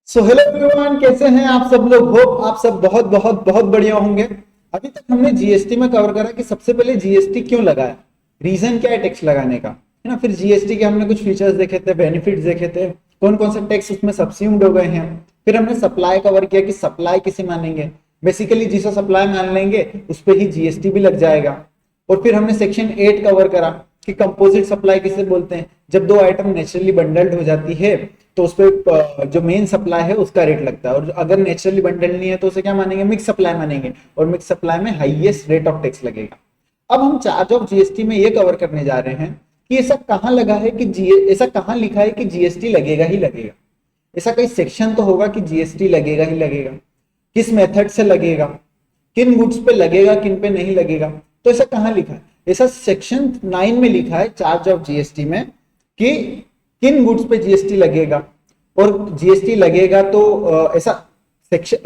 So hello everyone, कैसे हैं आप सब लोग। होप आप सब बहुत बहुत बहुत बढ़िया होंगे। अभी तक हमने जीएसटी में कवर करा कि सबसे पहले जीएसटी क्यों लगाया, रीजन क्या है टैक्स लगाने का, है ना। फिर जीएसटी के हमने कुछ फीचर्स देखे थे, बेनिफिट्स देखे थे, कौन कौन से टैक्स उसमें सब्स्यूम्ड हो गए हैं। फिर हमने सप्लाई कवर किया कि सप्लाई किसे मानेंगे, बेसिकली जिसे सप्लाई मान लेंगे उस पर ही जीएसटी भी लग जाएगा। और फिर हमने सेक्शन 8 कवर करा कि कंपोजिट सप्लाई किसे बोलते हैं, जब दो आइटम नेचुरली बंडल्ड हो जाती है तो उस पर जो मेन सप्लाई है उसका रेट लगता है, और अगर नेचुरली बंडल नहीं है तो उसे क्या मानेंगे, मिक्स सप्लाई मानेंगे, और मिक्स सप्लाई में हाईएस्ट रेट ऑफ टैक्स लगेगा। अब हम चार्ज ऑफ जीएसटी में ये कवर करने जा रहे हैं कि ऐसा कहां लगा है कि ऐसा कहां लिखा है कि जीएसटी लगेगा ही लगेगा। ऐसा कोई सेक्शन तो होगा कि जीएसटी लगेगा ही लगेगा, किस मेथड से लगेगा, किन गुड्स पे लगेगा, किन पे नहीं लगेगा। तो ऐसा कहां लिखा है, ऐसा सेक्शन 9 में लिखा है चार्ज ऑफ जीएसटी में कि किन गुड्स पे जीएसटी लगेगा। और जीएसटी लगेगा तो ऐसा सेक्शन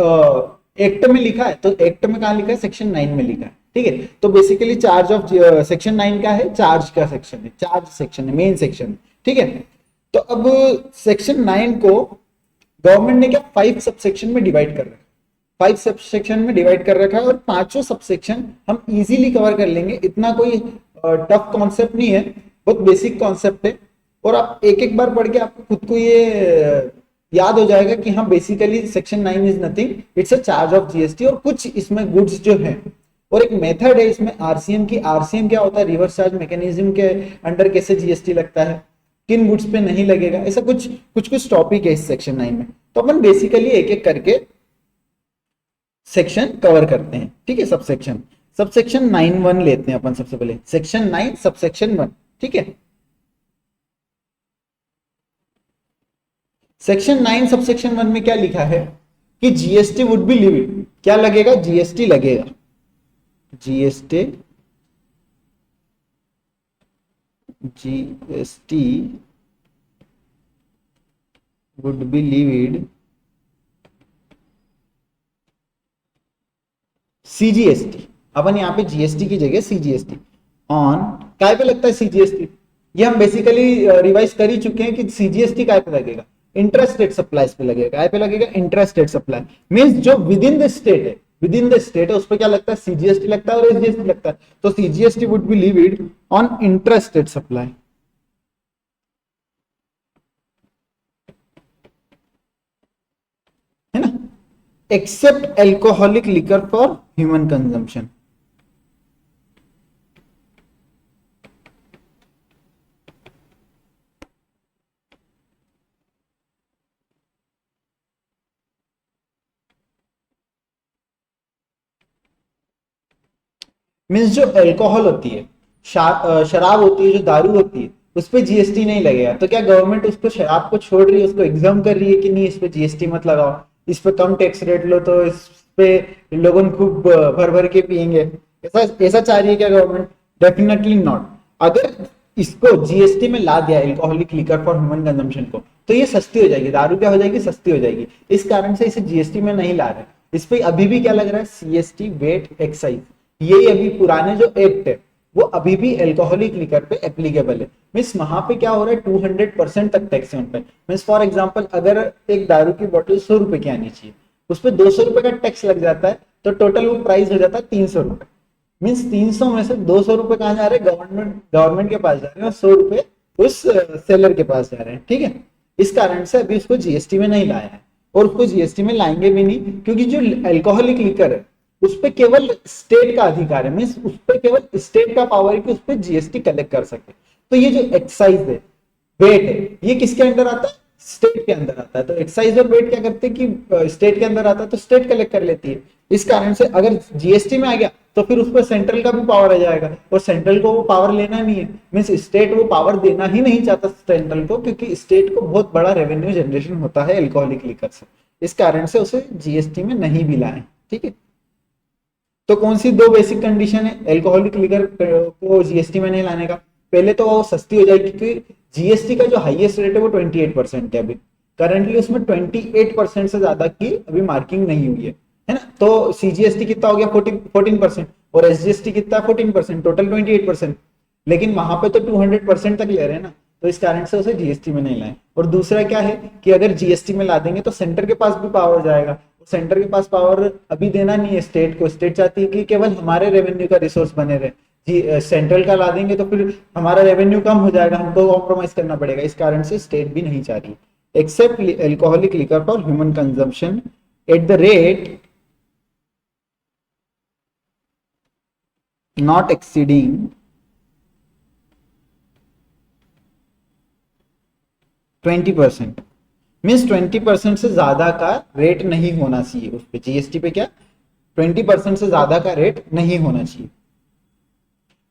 एक्ट में लिखा है, तो एक्ट में कहां लिखा है, सेक्शन 9 में लिखा है। ठीक है, तो बेसिकली चार्ज ऑफ सेक्शन 9 का है, चार्ज का सेक्शन है, चार्ज सेक्शन है, मेन सेक्शन। ठीक है, तो अब सेक्शन 9 को गवर्नमेंट ने क्या 5 सब सेक्शन में डिवाइड कर रखा है, 5 सब सेक्शन में डिवाइड कर रखा है, और पांचों सब सेक्शन हम इजीली कवर कर लेंगे। इतना कोई टफ कॉन्सेप्ट नहीं है, बहुत बेसिक कॉन्सेप्ट है। और आप एक एक बार पढ़ के आपको खुद को ये याद हो जाएगा कि हाँ basically section 9 is nothing, it's a charge of GST. और कुछ इसमें गुड्स जो है, और एक मेथड है इसमें आरसीएम की। आरसीएम क्या होता है, रिवर्स चार्ज मैकेनिज्म के अंडर कैसे जीएसटी लगता है, किन गुड्स पे नहीं लगेगा, ऐसा कुछ कुछ कुछ टॉपिक है इस सेक्शन 9 में। तो अपन बेसिकली एक एक करके सेक्शन कवर करते हैं। ठीक है, सब सेक्शन 9(1) लेते हैं अपन सबसे पहले, सेक्शन 9 सब सेक्शन 1। ठीक है, सेक्शन 9 सब सेक्शन 1 में क्या लिखा है कि जीएसटी वुड बी लिविड, क्या लगेगा, जीएसटी लगेगा, GST GST would be levied CGST. अपन यहाँ पे जीएसटी की जगह सीजीएसटी ऑन काय पे लगता है सीजीएसटी, ये हम बेसिकली रिवाइज कर ही चुके हैं कि सीजीएसटी काय पे लगेगा, इंट्रास्टेट सप्लाईज पे लगेगा। काय पे लगेगा, इंट्रास्टेट सप्लाई मींस जो विद इन द स्टेट है, विद इन द स्टेट है उस पर क्या लगता है, सीजीएसटी लगता है और एसजीएसटी लगता है। तो CGST would be levied on intrastate supply, है ना, except alcoholic liquor for human consumption. Means जो अल्कोहल होती है, शराब होती है, जो दारू होती है, उस पर जीएसटी नहीं लगेगा। तो क्या गवर्नमेंट उसको शराब को छोड़ रही है, उसको एग्जाम कर रही है कि नहीं इस पे जीएसटी मत लगाओ, इस पे कम टैक्स रेट लो तो इस पे लोगों खूब भर भर के पियेंगे, ऐसा ऐसा चाह रही है क्या गवर्नमेंट? Definitely not. अगर इसको जीएसटी में ला दिया alcoholic liquor for human consumption को, तो ये सस्ती हो जाएगी, दारू क्या हो जाएगी, सस्ती हो जाएगी। इस कारण से इसे जीएसटी में नहीं ला रहे। इस पे अभी भी क्या लग रहा है, सीएसटी, वेट, एक्साइज, यही अभी पुराने जो एक्ट है वो अभी भी एल्कोहलिक लिकर पे एप्लीकेबल है। मीन्स वहां पे क्या हो रहा है, 200% तक टैक्स है उन पे। मीन्स फॉर एग्जांपल अगर एक दारू की बोतल 100 रुपए की आनी चाहिए, उस पर 200 रुपए का टैक्स लग जाता है, तो टोटल वो प्राइस हो जाता है 300 रुपए। मीन्स 300 में से 200 रुपए कहाँ जा रहे हैं, गवर्नमेंट के पास जा रहे हैं, और 100 रुपए उस सेलर के पास जा रहे हैं। ठीक है, इस कारण से अभी उसको जीएसटी में नहीं लाया है, और उसको जीएसटी में लाएंगे भी नहीं, क्योंकि जो एल्कोहलिक लिकर है उस पर केवल स्टेट का अधिकार है। मीन्स उस पर केवल स्टेट का पावर है कि उस पर जीएसटी कलेक्ट कर सके। तो ये जो एक्साइज है, वेट है, ये किसके अंदर आता है, स्टेट के अंदर आता है। तो एक्साइज और वेट क्या करते हैं कि स्टेट के अंदर आता है तो स्टेट कलेक्ट कर लेती है। इस कारण से अगर जीएसटी में आ गया तो फिर उस पर सेंट्रल का भी पावर आ जाएगा, और सेंट्रल को वो पावर लेना नहीं है। मीन्स स्टेट वो पावर देना ही नहीं चाहता सेंट्रल को, क्योंकि स्टेट को बहुत बड़ा रेवेन्यू जनरेशन होता है एल्कोहलिक लिकर से। इस कारण से उसे जीएसटी में नहीं भी लाए। ठीक है, तो कौन सी दो बेसिक कंडीशन है एल्कोहलिक लिकर को जीएसटी में नहीं लाने का? पहले तो वो सस्ती हो जाएगी, क्योंकि जीएसटी का जो हाईएस्ट रेट है वो 28% है अभी करंटली, उसमें 28% से ज्यादा की अभी मार्किंग नहीं हुई है ना। तो सीजीएसटी कितना हो गया, 14%, और एसजीएसटी कितना, 14%, टोटल 28%। लेकिन वहां पे तो 200% तक ले रहे हैं ना, तो इस कारण से उसे जीएसटी में नहीं लाए। और दूसरा क्या है कि अगर जीएसटी में ला देंगे तो सेंटर के पास भी पावर जाएगा, सेंटर के पास पावर अभी देना नहीं है स्टेट को, स्टेट चाहती है कि केवल हमारे रेवेन्यू का रिसोर्स बने रहे, जी सेंट्रल का ला देंगे तो फिर हमारा रेवेन्यू कम हो जाएगा, हमको कॉम्प्रोमाइज करना पड़ेगा, इस कारण से स्टेट भी नहीं चाह रही। Except alcoholic liquor for human consumption at the rate not exceeding 20%, means 20% से ज्यादा का रेट नहीं होना चाहिए उस पे, जीएसटी पे क्या 20% से ज्यादा का रेट नहीं होना चाहिए,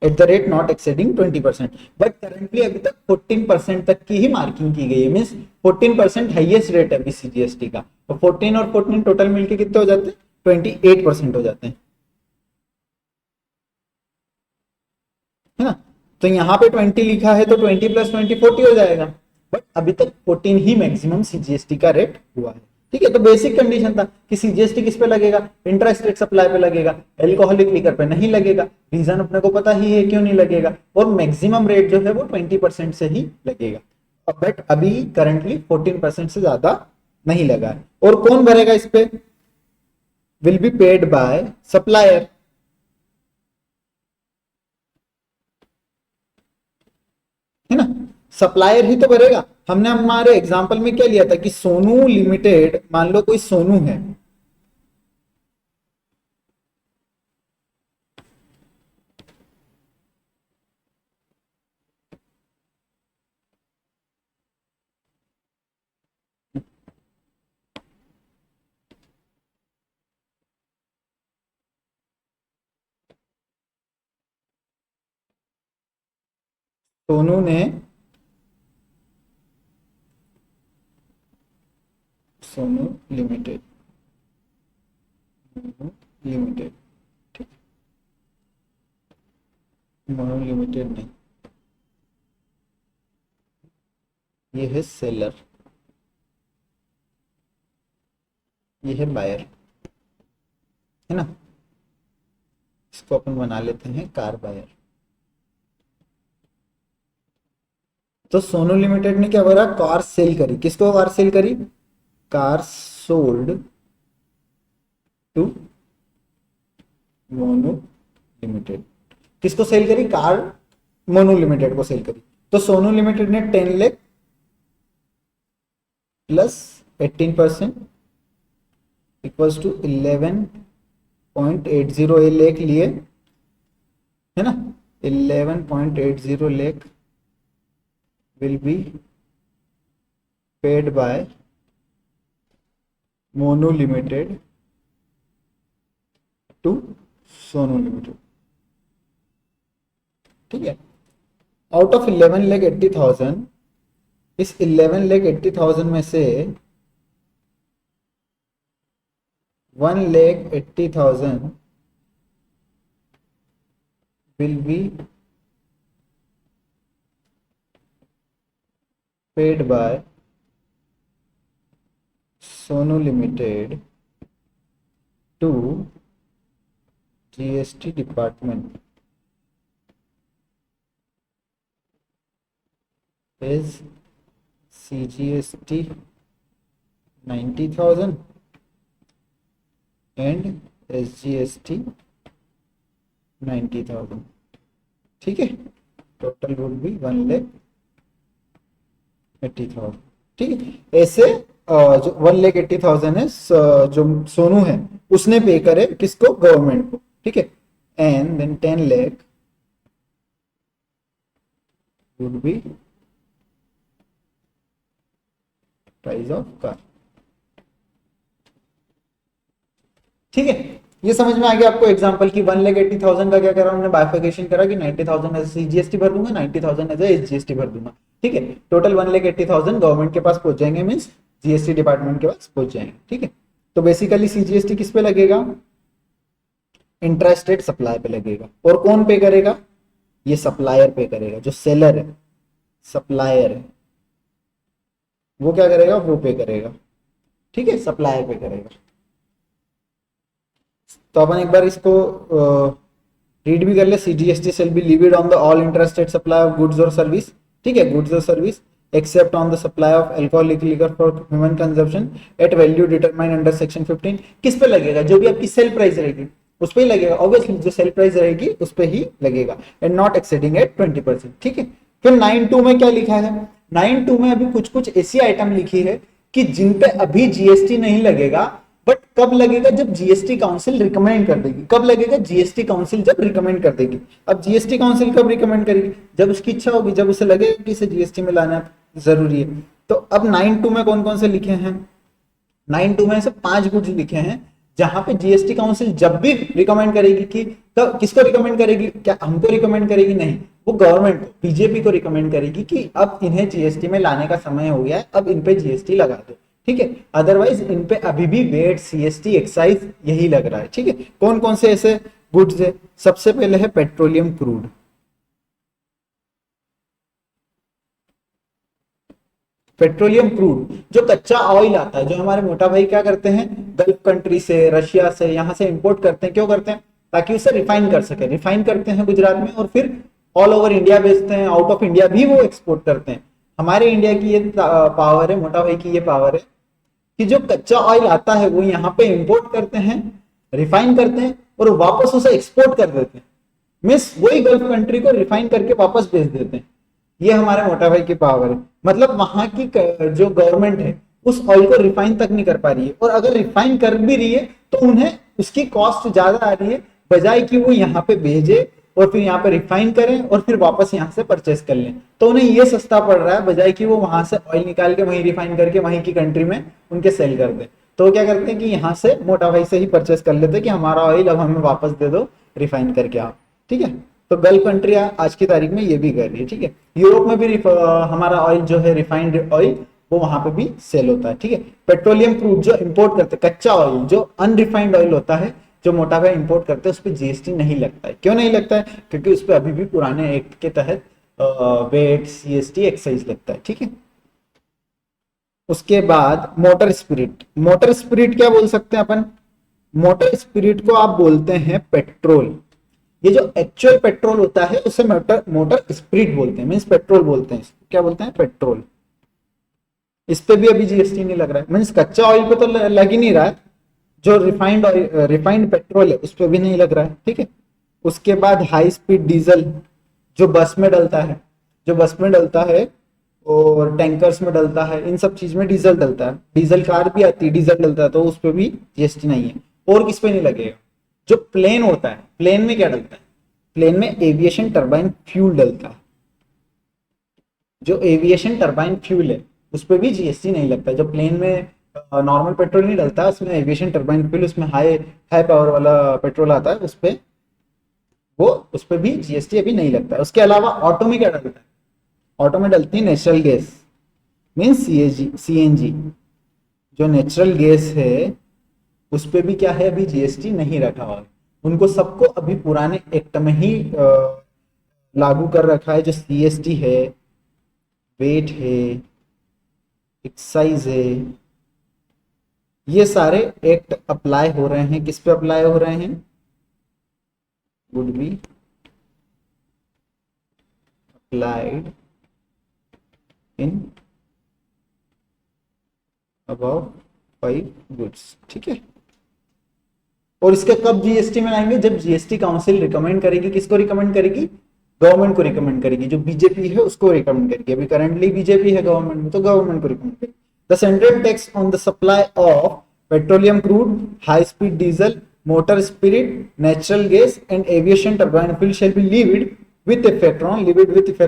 eight the rate not exceeding 20%। But currently अभी तक 14% तक की ही मार्किंग की गई है, मीन्स 14% हाईएस्ट रेट है अभी सीजीएसटी का, तो 14 और 14 टोटल मिलके कितने हो जाते हैं, 28% हो जाते हैं, है ना। तो यहाँ पे 20 लिखा है तो 20 प्लस 20 40 हो जाएगा, बट अभी तक 14 ही मैक्सिमम सीजीएसटी का रेट हुआ है। ठीक है, तो बेसिक कंडीशन था कि सीजीएसटी किस पे लगेगा, इंट्रास्टेट सप्लाई पे लगेगा, एल्कोहलिक लिकर पे नहीं लगेगा। रीजन अपने को पता ही है क्यों नहीं लगेगा, और मैक्सिमम रेट जो है वो 20% से ही लगेगा, बट अभी करंटली 14% से ज्यादा नहीं लगा है। और कौन भरेगा इस पे, will be paid by supplier, है ना, सप्लायर ही तो भरेगा। हमने हमारे एग्जांपल में क्या लिया था कि सोनू लिमिटेड, मान लो कोई सोनू है, सोनू ने सोनू लिमिटेड, लिमिटेड, ठीक, मोनो लिमिटेड नहीं, ये है सेलर, ये है बायर, है ना, इसको अपन बना लेते हैं कार बायर। तो सोनू लिमिटेड ने क्या भरा, कार सेल करी, किसको कार सेल करी, car sold to Mono Limited, किसको सेल करी, कार मोनो लिमिटेड को सेल करी। तो सोनू लिमिटेड ने 10 lakh plus 18% equals to 11.80 lakh लिए, है ना, 11.80 lakh will be paid by Mono Limited to Sonu Limited, ठीक है। आउट ऑफ 11,80,000, इस 11,80,000 में से 1,80,000 will be paid by Sonu Limited to GST department is CGST 90,000 and SGST 90,000, ठीक है, टोटल वुड बी 1,80,000, ठीक है। ऐसे जो 1,80,000 है जो सोनू है उसने पे करे किसको, गवर्नमेंट को, ठीक है, and then 10 lakh would be price of car, ठीक है। ये समझ में आ गया आपको एग्जांपल की 1,80,000 का क्या करा हमने, बाइफिकेशन करा कि 90,000 एज सीजीएसटी भर दूंगा, 90,000 एज एसजीएसटी भर दूंगा, ठीक है। टोटल 1,80,000 गवर्नमेंट के पास पहुंच जाएंगे, मींस जीएसटी डिपार्टमेंट के पास पहुंच जाएंगे, ठीक है। तो बेसिकली सीजीएसटी किस पे लगेगा, इंट्रास्टेट सप्लाई पे लगेगा, और कौन पे करेगा, ये सप्लायर पे करेगा, जो सेलर है, सप्लायर है, वो क्या करेगा, वो पे करेगा, ठीक है, सप्लायर पे करेगा। तो अपन एक बार इसको रीड भी कर ले, CGST shall be levied on the all interested supply of goods और सर्विस ठीक है, गुड्स और service except on the supply of alcoholic liquor for human consumption at value determine under section 15। किस पे लगेगा? जो भी आपकी सेल प्राइस रहेगी उस पे ही लगेगा, ऑब्वियसली जो सेल प्राइस रहेगी उस पे ही लगेगा, एंड नॉट एक्सेडिंग एट 20%। ठीक है, फिर 9(2) में क्या लिखा है? 9(2) में अभी कुछ कुछ ऐसी आइटम लिखी है कि जिन पे अभी जीएसटी नहीं लगेगा, बट कब लगेगा? जब जीएसटी काउंसिल रिकमेंड कर देगी। कब लगेगा? जीएसटी काउंसिल जब रिकमेंड कर देगी। अब जीएसटी काउंसिल कब रिकमेंड करेगी? जब उसकी इच्छा होगी, जब उसे लगेगा कि इसे जीएसटी में लाना जरूरी है। तो अब 9(2) में कौन कौन से लिखे हैं? 9(2) में से 5 गुड्स लिखे हैं जहां पे जीएसटी काउंसिल जब भी रिकमेंड करेगी कि तो किसको रिकमेंड करेगी? क्या हमको रिकमेंड करेगी? नहीं, वो गवर्नमेंट को, बीजेपी को रिकमेंड करेगी कि अब इन्हें जीएसटी में लाने का समय हो गया है, अब इन पे जीएसटी लगा दो। ठीक है, अदरवाइज इन पे अभी भी वेट, सीएसटी, एक्साइज यही लग रहा है। ठीक है, कौन कौन से ऐसे गुड्स है? सबसे पहले है पेट्रोलियम क्रूड। पेट्रोलियम क्रूड जो कच्चा ऑयल आता है, जो हमारे मोटा भाई क्या करते हैं, गल्फ कंट्री से, रशिया से, यहाँ से इंपोर्ट करते हैं। क्यों करते हैं? ताकि उसे रिफाइन कर सके। रिफाइन करते हैं गुजरात में और फिर ऑल ओवर इंडिया बेचते हैं, आउट ऑफ इंडिया भी वो एक्सपोर्ट करते हैं। हमारे इंडिया की ये पावर है, मोटा भाई की ये पावर है कि जो कच्चा ऑयल आता है वो यहाँ पे इंपोर्ट करते हैं, रिफाइन करते हैं और वापस उसे एक्सपोर्ट कर देते हैं। मीन्स वही गल्फ कंट्री को रिफाइन करके वापस भेज देते हैं। ये हमारे मोटा भाई की पावर है। मतलब वहां की जो गवर्नमेंट है उस ऑयल को रिफाइन तक नहीं कर पा रही है, और अगर रिफाइन कर भी रही है तो उन्हें उसकी कॉस्ट ज्यादा आ रही है, बजाय कि वो यहाँ पे भेजे और फिर यहाँ पे रिफाइन करें और फिर वापस यहाँ से परचेस कर लें, तो उन्हें ये सस्ता पड़ रहा है, बजाय कि वो वहां से ऑयल निकाल के वहीं रिफाइन करके वहीं की कंट्री में उनके सेल कर दें। तो क्या करते हैं कि यहाँ से मोटा भाई से ही परचेस कर लेते हैं कि हमारा ऑयल अब हमें वापस दे दो रिफाइन करके आप। ठीक है, तो गल्फ कंट्री आज की तारीख में ये भी कर रही है। ठीक है, यूरोप में भी हमारा ऑयल जो है रिफाइंड ऑयल वो वहां पे भी सेल होता है। ठीक है, पेट्रोलियम क्रूड जो इंपोर्ट करते हैं, कच्चा ऑयल जो अनरिफाइंड ऑयल होता है, जो मोटा भाई इंपोर्ट करते हैं, उस पर जीएसटी नहीं लगता है। क्यों नहीं लगता है? क्योंकि उस पर अभी भी पुराने एक्ट के तहत वेट, सीएसटी, एक्साइज लगता है। ठीक है, उसके बाद मोटर स्पिरिट। मोटर स्पिरिट क्या बोल सकते हैं अपन? मोटर स्पिरिट को आप बोलते हैं पेट्रोल। ये जो एक्चुअल पेट्रोल होता है उसे मोटर मोटर स्पिरिट बोलते हैं, मीन्स पेट्रोल बोलते हैं। इसको क्या बोलते हैं? पेट्रोल। इस पे भी अभी जीएसटी नहीं लग रहा है, मीन्स कच्चा ऑयल पे तो लग ही नहीं रहा है, जो रिफाइंड ऑयल, रिफाइंड पेट्रोल है उस पर भी नहीं लग रहा है। ठीक है, उसके बाद हाई स्पीड डीजल जो बस में डलता है, जो बस में डलता है और टैंकर्स में डलता है, इन सब चीज में डीजल डलता है। डीजल कार भी आती है, डीजल डलता है, तो उस पर भी जीएसटी नहीं है। और किस पे नहीं लगेगा? जो प्लेन होता है, प्लेन में क्या डलता है? प्लेन में एविएशन टरबाइन फ्यूल डलता है। जो एविएशन टरबाइन फ्यूल है उस पर भी जीएसटी नहीं लगता। जो प्लेन में नॉर्मल पेट्रोल नहीं डलता, उसमें एविएशन टरबाइन फ्यूल, उसमें हाई हाई पावर वाला पेट्रोल आता है, उस पे वो उस पर भी जीएसटी अभी नहीं लगता है। उसके अलावा ऑटो में क्या डलता है? ऑटो में डलती है नेचुरल गैस, मीन्स सीएनजी। जो नेचुरल गैस है उस पे भी क्या है? अभी जीएसटी नहीं रखा हुआ है। उनको सबको अभी पुराने एक्ट में ही लागू कर रखा है। जो सीएसटी है, वेट है, एक्साइज है, ये सारे एक्ट अप्लाई हो रहे हैं। किस पे अप्लाई हो रहे हैं? Would be applied in above 5 goods. ठीक है, और इसके कब जीएसटी में लाएंगे? जब जीएसटी काउंसिल रिकमेंड करेगी। किसको रिकमेंड करेगी? गवर्नमेंट को रिकमेंड करेगी। जो बीजेपी है उसको रिकमेंड करेगी। अभी करंटली बीजेपी है गवर्नमेंट में, तो गवर्नमेंट को रिकमेंड करेगी। The central tax on the supply of petroleum crude, high speed diesel, motor spirit, natural gas and aviation turbine fuel shall be levied with effect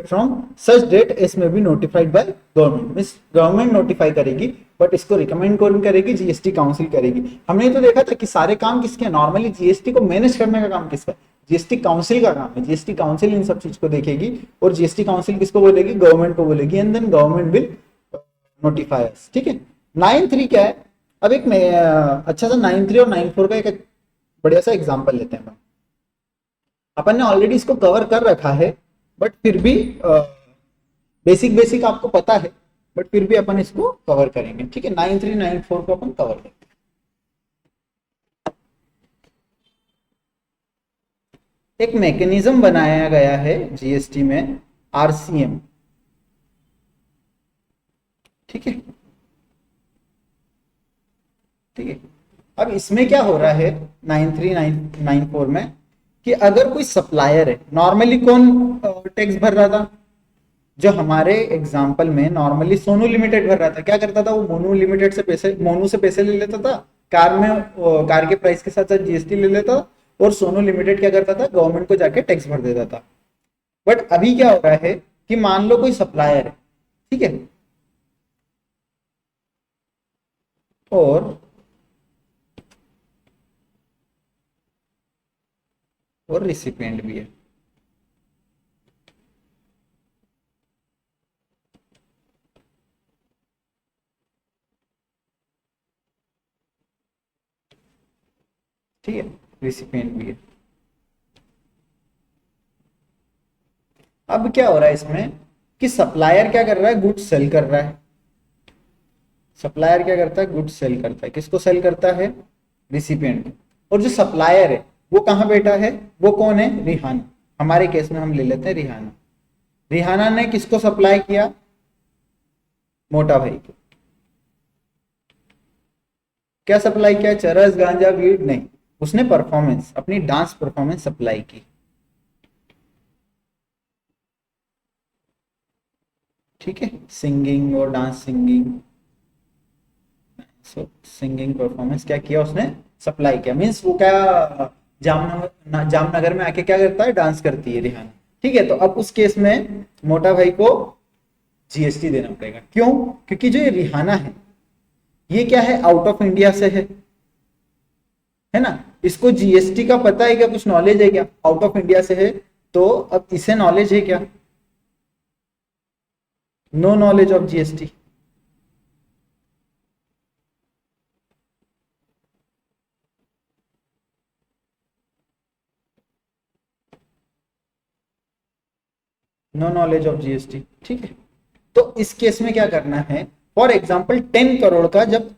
from such date as may be notified by government। Means government notify करेगी, but इसको recommend कौन करेगी? GST council करेगी। हमने तो देखा था कि सारे काम किसके? नॉर्मली जीएसटी को मैनेज करने का काम किसका? जीएसटी काउंसिल का काम है। जीएसटी काउंसिल इन सब चीज को देखेगी और जीएसटी काउंसिल किसको बोलेगी? गवर्नमेंट को बोलेगी, and then government will notify us. ठीक है, 9(3) क्या है? अब एक अच्छा सा 9(3) और 9(4) का एक बढ़िया सा एग्जाम्पल लेते हैं। अपन ने ऑलरेडी इसको कवर कर रखा है, बट फिर भी बेसिक बेसिक आपको पता है, बट फिर भी अपन इसको कवर करेंगे। ठीक है, 9(3), 9(4) को अपन कवर करेंगे। एक मैकेनिज्म बनाया गया है जीएसटी में, आरसीएम, ठीक है, ठीक है। अब इसमें क्या हो रहा है 93994 में कि अगर कोई सप्लायर है, नॉर्मली कौन टैक्स भर रहा था, जो हमारे एग्जाम्पल में नॉर्मली सोनू लिमिटेड भर रहा था। क्या करता था वो, मोनू से पैसे ले लेता था, कार में कार के प्राइस के साथ साथ जीएसटी ले लेता, और सोनू लिमिटेड क्या करता था, गवर्नमेंट को जाके टैक्स भर देता था। बट अभी क्या हो रहा है कि मान लो कोई सप्लायर है, ठीक है, और रिसिपिएंट भी है। ठीक है, रिसिपिएंट भी है। अब क्या हो रहा है इसमें कि सप्लायर क्या कर रहा है, गुड्स सेल कर रहा है। सप्लायर क्या करता है, गुड्स सेल करता है। किसको सेल करता है, रिसिपिएंट। और जो सप्लायर है वो कहाँ बैठा है, वो कौन है, रिहाना। हमारे केस में हम ले लेते हैं रिहाना। रिहाना ने किसको सप्लाई किया, मोटा भाई को। क्या सप्लाई किया, चरस, गांजा, वीड नहीं, उसने परफॉर्मेंस, अपनी डांस परफॉर्मेंस सप्लाई की। ठीक है, सिंगिंग और डांस, सिंगिंग परफॉर्मेंस क्या किया उसने, सप्लाई किया। मीन्स वो क्या जामनगर में आके क्या करता है, डांस करती है रिहाना। ठीक है, तो अब उस केस में मोटा भाई को जीएसटी देना पड़ेगा। क्यों, क्योंकि जो ये रिहाना है ये क्या है, आउट ऑफ इंडिया से है ना। इसको जीएसटी का पता है क्या, कुछ नॉलेज है क्या, आउट ऑफ इंडिया से है। तो अब इसे नॉलेज है क्या, no knowledge of GST. No knowledge of GST. ठीक है, तो इस केस में क्या करना है, फॉर एग्जाम्पल 10 करोड़ का जब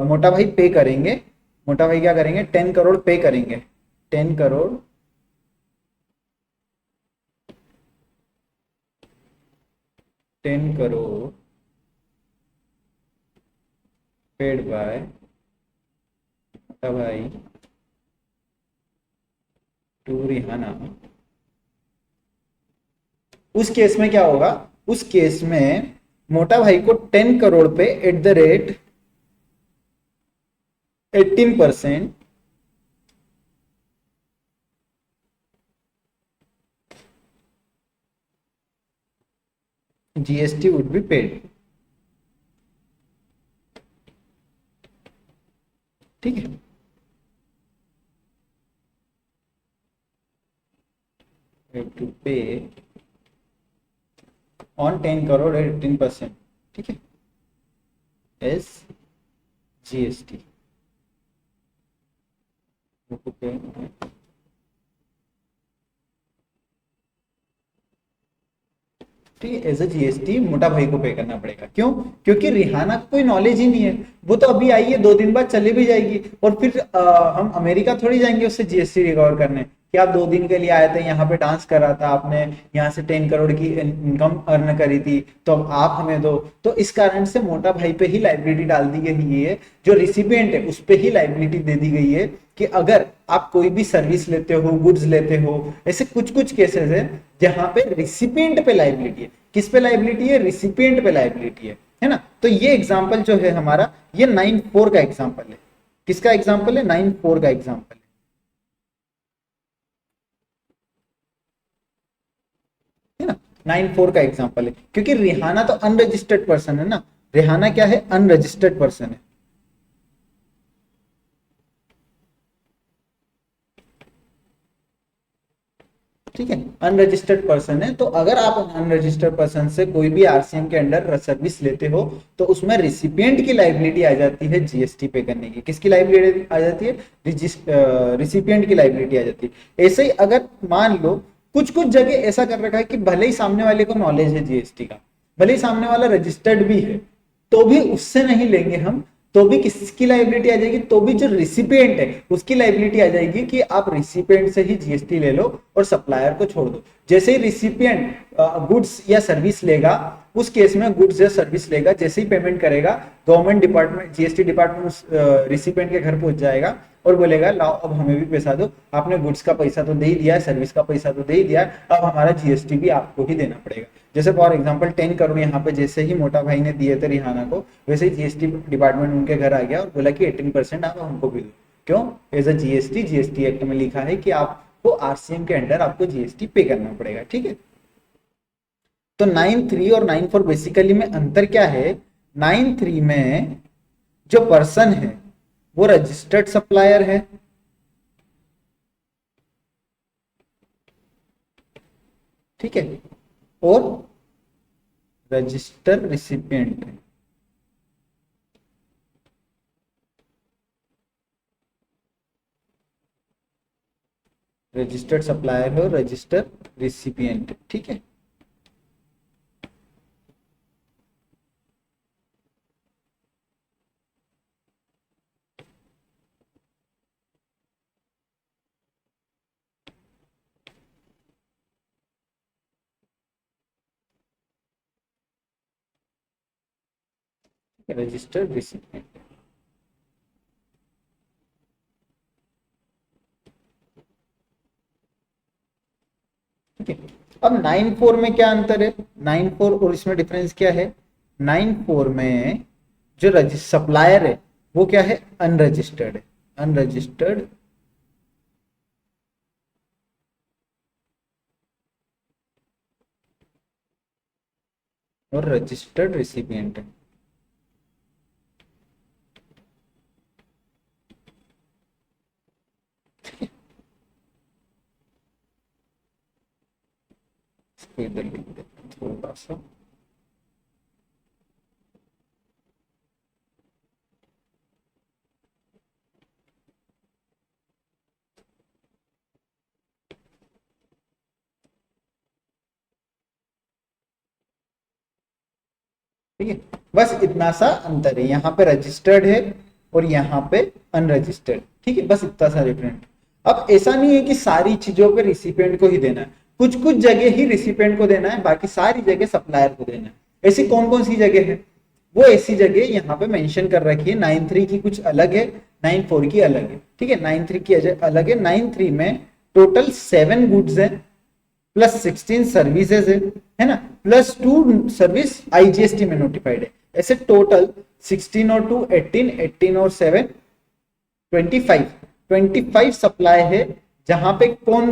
मोटा भाई पे करेंगे, मोटा भाई क्या करेंगे, 10 करोड़ पे करेंगे, 10 करोड़ पेड बाय मोटा भाई टू रिहाना। उस केस में क्या होगा, उस केस में मोटा भाई को 10 करोड़ पे eight the rate 18% GST would be paid. ठीक है, टू पे ऑन 10 करोड़ 18%। ठीक है, एस जीएसटी। ठीक है, एज ए जीएसटी मोटा भाई को पे करना पड़ेगा। क्यों, क्योंकि रिहाना को कोई नॉलेज ही नहीं है, वो तो अभी आई है, 2 दिन बाद चले भी जाएगी, और फिर हम अमेरिका थोड़ी जाएंगे उससे जीएसटी रिकवर करने कि आप 2 दिन के लिए आए थे, यहाँ पे डांस करा था आपने, यहाँ से 10 करोड़ की इनकम अर्न करी थी, तो अब आप हमें दो। तो इस कारण से मोटा भाई पे ही लाइबिलिटी डाल दी गई है, जो रिसिपिएंट है उस पे ही लाइबिलिटी दे दी गई है कि अगर आप कोई भी सर्विस लेते हो, गुड्स लेते हो, ऐसे कुछ कुछ केसेस है जहां पे रिसिपिएंट पे लाइबिलिटी है। किस पे लाइबिलिटी है, रिसिपिएंट पे लाइबिलिटी है ना। तो ये एग्जांपल जो है हमारा, ये 9(4) का एग्जांपल है। किसका एग्जांपल है, 9(4) का एग्जांपल है ना, 9(4) का एग्जांपल है। क्योंकि रिहाना तो अनरजिस्टर्ड पर्सन है ना, रिहाना क्या है, अनरजिस्टर्ड पर्सन है। ठीक है, अनरजिस्टर्ड पर्सन है। तो अगर आप अनरजिस्टर्ड पर्सन से कोई भी आरसीएम के अंडर सर्विस लेते हो, तो उसमें रिसिपिएंट की लाइबिलिटी आ जाती है जीएसटी पे करने की। किसकी लाइबिलिटी आ जाती है, रिसिपिएंट की लाइबिलिटी आ जाती है। ऐसे ही अगर मान लो कुछ कुछ जगह ऐसा कर रखा है कि भले ही सामने वाले को नॉलेज है जीएसटी का, भले ही सामने वाला रजिस्टर्ड भी है, तो भी उससे नहीं लेंगे हम, तो भी किसकी लाइबिलिटी आ जाएगी, तो भी जो रिसिपिएंट है उसकी लाइबिलिटी आ जाएगी कि आप रिसिपिएंट से ही जीएसटी ले लो, और सप्लायर को छोड़ दो। जैसे ही रिसिपिएंट गुड्स या सर्विस लेगा, उस केस में गुड्स या सर्विस लेगा, जैसे ही पेमेंट करेगा, government department, GST department recipient के घर पहुंच जाएगा और बोलेगा लाओ अब हमें भी पैसा दो, आपने गुड्स का पैसा तो दे ही दिया है, सर्विस का पैसा तो दे ही दिया है, अब हमारा जीएसटी भी आपको ही देना पड़ेगा। जैसे फॉर एग्जांपल 10 करोड़ यहाँ पे जैसे ही मोटा भाई ने दिए थे रिहाना को, वैसे ही जीएसटी डिपार्टमेंट उनके घर आ गया और बोला कि 18% आप हमको भी दो। क्यों? As a GST, GST act में लिखा है कि आपको आरसीएम के अंडर आपको जीएसटी पे करना पड़ेगा। ठीक है, तो 9(3) और 9(4) बेसिकली में अंतर क्या है? 9(3) में जो पर्सन है वो रजिस्टर्ड सप्लायर है, ठीक है, और रजिस्टर रिसिपिएंट है। रजिस्टर्ड सप्लायर है और रजिस्टर रिसिपिएंट, ठीक है। रजिस्टर्ड रिसिपिएंट, ठीक है। अब 9(4) में क्या अंतर है? 9(4) और इसमें डिफरेंस क्या है? 9(4) में जो सप्लायर है वो क्या है? अनरजिस्टर्ड है, अनरजिस्टर्ड और रजिस्टर्ड रिसिपिएंट है। इधर लिख देते थोड़ा सा, ठीक है। बस इतना सा अंतर है, यहाँ पे रजिस्टर्ड है और यहाँ पे अनरजिस्टर्ड, ठीक है, बस इतना सा डिफरेंट। अब ऐसा नहीं है कि सारी चीजों पे रिसिपिएंट को ही देना है, कुछ कुछ जगह ही रिसिपिएंट को देना है, बाकी सारी जगह सप्लायर को देना है। ऐसी कौन कौन सी जगह है? वो ऐसी जगह यहाँ पे मेंशन कर रखी है। 9(3) की कुछ अलग है, 9(4) की अलग है, ठीक है। 9(3) की अलग है। 9(3) में टोटल 7 गुड्स है प्लस 16 सर्विसेज है ना, प्लस 2 सर्विस आईजीएसटी में नोटिफाइड है। ऐसे टोटल 16 और 2 18, 18 और 7 25 सप्लाई है, जहां पे कौन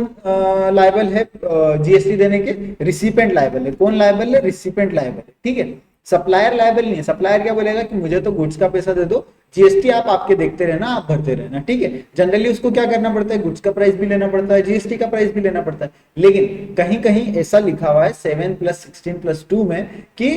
लायबल है जीएसटी देने के? रिसिपेंट लायबल है। कौन लायबल है? रिसिपेंट लायबल है, ठीक है। सप्लायर लायबल नहीं है। सप्लायर क्या बोलेगा कि मुझे तो गुड्स का पैसा दे दो, जीएसटी आप आपके देखते रहना, आप भरते रहना, ठीक है। जनरली उसको क्या करना पड़ता है? गुड्स का प्राइस भी लेना पड़ता है, जीएसटी का प्राइस भी लेना पड़ता है। लेकिन कहीं कहीं ऐसा लिखा हुआ है 7 + 16 + 2 में कि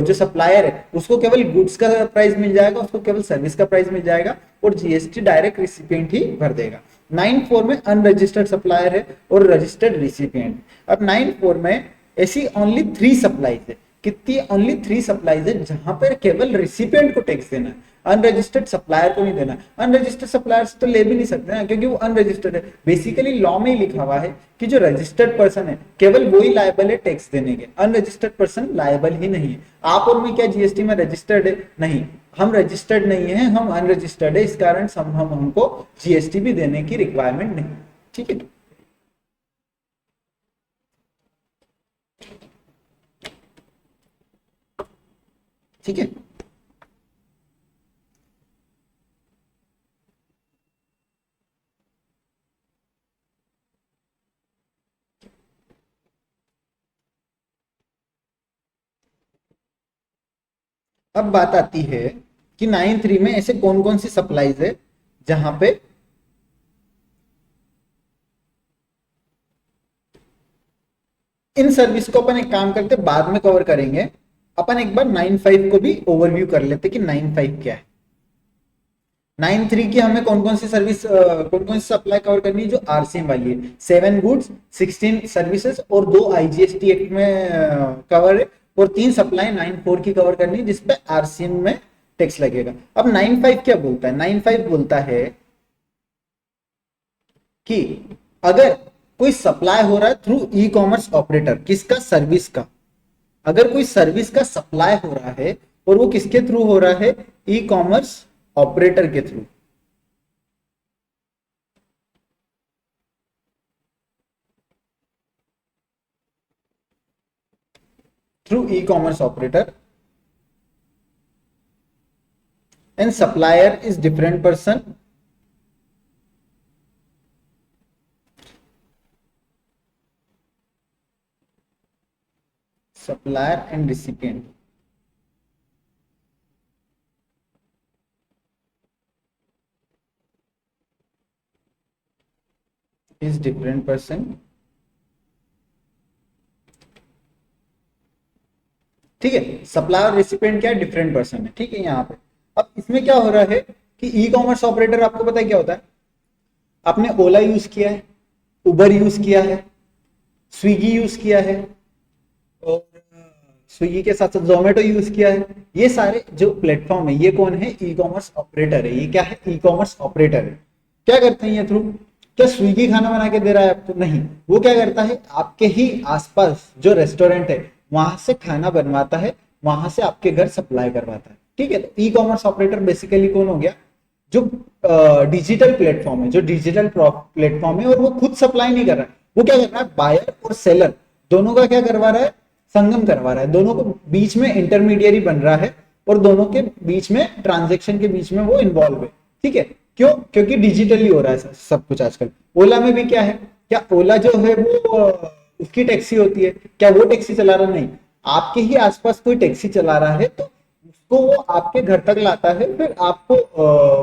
जो सप्लायर है उसको केवल गुड्स का प्राइस मिल जाएगा, उसको केवल सर्विस का प्राइस मिल जाएगा और जीएसटी डायरेक्ट रिसिपिएंट ही भर देगा। 9(4) में अनरजिस्टर्ड सप्लायर है और रजिस्टर्ड रिसिपिएंट। अब 9(4) में ऐसी ओनली 3 सप्लाईज है। कितनी? ओनली 3 सप्लाईज है जहां पर केवल रिसिपिएंट को टैक्स देना है, अनरजिस्टर्ड सप्लायर को नहीं देना। अनरजिस्टर्ड सप्लायर तो ले भी नहीं सकते ना, क्योंकि वो अनरजिस्टर्ड है। बेसिकली लॉ में ही लिखा हुआ है कि जो रजिस्टर्ड पर्सन है केवल वही लायबल है टैक्स देने के, अनरजिस्टर्ड पर्सन लायबल ही नहीं है। आप और मैं क्या जीएसटी में रजिस्टर्ड है? नहीं, हम रजिस्टर्ड नहीं है, हम अनरजिस्टर्ड है, इस कारण हमको जीएसटी भी देने की रिक्वायरमेंट नहीं, ठीक है। ठीक है, अब बात आती है कि 9(3) में ऐसे कौन कौन सी सप्लाईज है जहां पे इन सर्विस को अपन एक काम करते बाद में कवर करेंगे। अपन एक बार 9(5) को भी ओवरव्यू कर लेते कि 9(5) क्या है। 9(3) की हमें कौन कौन सी सर्विस, कौन कौन सी सप्लाई कवर करनी है? जो आरसीएम वाली है, 7 गुड्स, 16 सर्विसेज और 2 आईजीएसटी एक्ट में कवर है, और 3 सप्लाई 9(4) की कवर करनी है जिसपे आरसीएम में टैक्स लगेगा। अब 9(5) क्या बोलता है? 9(5) बोलता है कि अगर कोई सप्लाई हो रहा है थ्रू ई कॉमर्स ऑपरेटर, किसका? सर्विस का। अगर कोई सर्विस का सप्लाई हो रहा है और वो किसके थ्रू हो रहा है? ई कॉमर्स ऑपरेटर के through. Through E commerce operator, and supplier is different person, supplier and recipient is different person। ठीक है, सप्लायर और रेसिपिएंट क्या है? डिफरेंट पर्सन है। ठीक है, यहाँ पे अब इसमें क्या हो रहा है कि ई कॉमर्स ऑपरेटर, आपको पता है क्या होता है? आपने ओला यूज किया है, उबर यूज किया है, स्विगी यूज किया है, और स्विगी के साथ साथ जोमेटो यूज किया है। ये सारे जो प्लेटफॉर्म है, ये कौन है? ई कॉमर्स ऑपरेटर है। ये क्या है? ई कॉमर्स ऑपरेटर है। क्या करते हैं ये थ्रू? क्या स्विगी खाना बना के दे रहा है आपको? नहीं, वो क्या करता है? आपके ही आसपास जो रेस्टोरेंट है वहां से खाना बनवाता है, वहां से आपके घर सप्लाई करवाता है। ठीक है, तो ई कॉमर्स ऑपरेटर बेसिकली कौन हो गया? जो डिजिटल प्लेटफॉर्म है, जो डिजिटल प्लेटफॉर्म है, और वो खुद सप्लाई नहीं कर रहा है, वो क्या कर रहा है? बायर और सेलर दोनों का क्या करवा रहा है? संगम करवा रहा है। दोनों को बीच में इंटरमीडियरी बन रहा है, और दोनों के बीच में, ट्रांजेक्शन के बीच में वो इन्वॉल्व है। ठीक है, क्यों? क्योंकि डिजिटली हो रहा है सब कुछ आजकल। ओला में भी क्या है? क्या ओला जो है वो उसकी टैक्सी होती है? क्या वो टैक्सी चला रहा? नहीं, आपके ही आसपास कोई टैक्सी चला रहा है तो उसको वो आपके घर तक लाता है, फिर आपको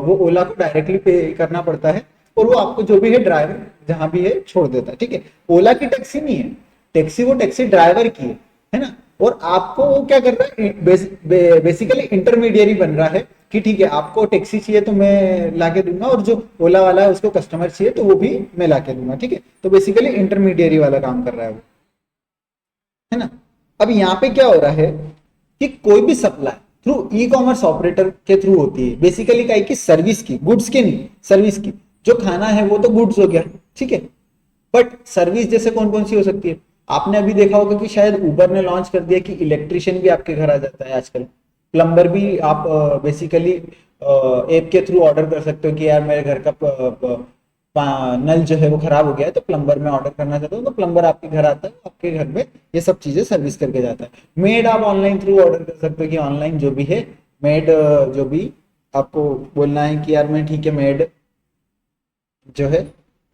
वो ओला को डायरेक्टली पे करना पड़ता है, और वो आपको जो भी है ड्राइवर जहां भी है छोड़ देता है। ठीक है, ओला की टैक्सी नहीं है, टैक्सी वो टैक्सी ड्राइवर की है ना। और आपको वो क्या कर रहा है? बेसिकली इंटरमीडियरी बन रहा है कि ठीक है, आपको टैक्सी चाहिए तो मैं लाके दूंगा, और जो ओला वाला है उसको कस्टमर चाहिए तो वो भी मैं लाके दूंगा। ठीक है, तो बेसिकली इंटरमीडियरी वाला काम कर रहा है वो, है ना। अब यहाँ पे क्या हो रहा है कि कोई भी सप्लाई थ्रू ई कॉमर्स ऑपरेटर के थ्रू होती है। बेसिकली क्या है कि सर्विस की, गुड्स की नहीं, सर्विस की। जो खाना है वो तो गुड्स हो गया, ठीक है, बट सर्विस जैसे कौन कौन सी हो सकती है? आपने अभी देखा होगा कि शायद उबर ने लॉन्च कर दिया कि इलेक्ट्रिशियन भी आपके घर आ जाता है आजकल। प्लम्बर भी आप बेसिकली ऐप के थ्रू ऑर्डर कर सकते हो कि यार मेरे घर का नल जो है वो खराब हो गया है, तो प्लम्बर में ऑर्डर करना चाहता हूँ, तो प्लम्बर आपके घर आता है, आपके घर में ये सब चीजें सर्विस करके जाता है। मेड आप ऑनलाइन थ्रू ऑर्डर कर सकते हो कि ऑनलाइन जो भी है मेड, जो भी आपको बोलना है कि यार मैं ठीक है मेड जो है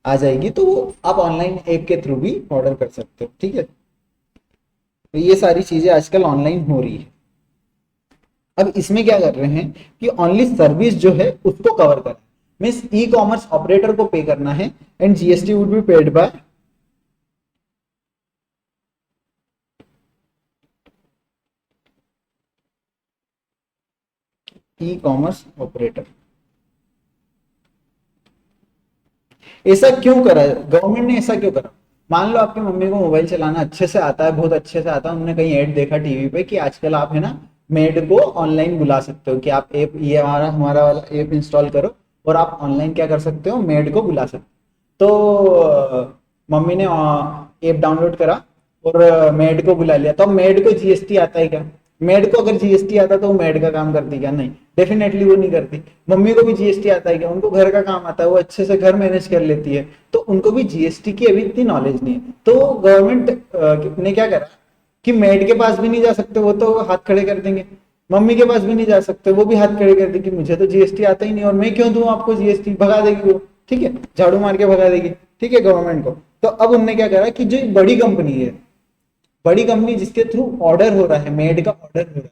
आ जाएगी, तो वो आप ऑनलाइन ऐप के थ्रू भी ऑर्डर कर सकते हो। ठीक है, तो ये सारी चीजें आजकल ऑनलाइन हो रही है। अब इसमें क्या कर रहे हैं कि ओनली सर्विस जो है उसको कवर कर, मीन्स ई कॉमर्स ऑपरेटर को पे करना है, and GST would be paid by E commerce operator. ऐसा क्यों करा गवर्नमेंट ने? ऐसा क्यों करा? मान लो आपकी मम्मी को मोबाइल चलाना अच्छे से आता है, बहुत अच्छे से आता है, उन्होंने कहीं ऐड देखा टीवी पे कि आजकल आप है ना मेड को ऑनलाइन बुला सकते हो, कि आप ऐप, ये हमारा हमारा वाला ऐप इंस्टॉल करो और आप ऑनलाइन क्या कर सकते हो? मेड को बुला सकते हो। तो मम्मी ने ऐप डाउनलोड करा और मेड को बुला लिया, तो अब मेड को जीएसटी आता है क्या? मेड को अगर जीएसटी आता तो वो मेड का काम करती क्या? नहीं, डेफिनेटली वो नहीं करती। मम्मी को भी जीएसटी आता है क्या? उनको घर का काम आता है, वो अच्छे से घर मैनेज कर लेती है, तो उनको भी जीएसटी की अभी इतनी नॉलेज नहीं है। तो गवर्नमेंट ने क्या करा कि मेड के पास भी नहीं जा सकते, वो तो हाथ खड़े कर देंगे। मम्मी के पास भी नहीं जा सकते, वो भी हाथ खड़े कर देंगे कि मुझे तो जीएसटी आता ही नहीं और मैं क्यों दूं आपको जीएसटी, भगा देगी वो। ठीक है, झाड़ू मार के भगा देगी। ठीक है, गवर्नमेंट को। तो अब उनने क्या करा कि जो बड़ी कंपनी है, बड़ी कंपनी जिसके थ्रू ऑर्डर हो रहा है, मेड का ऑर्डर हो रहा है,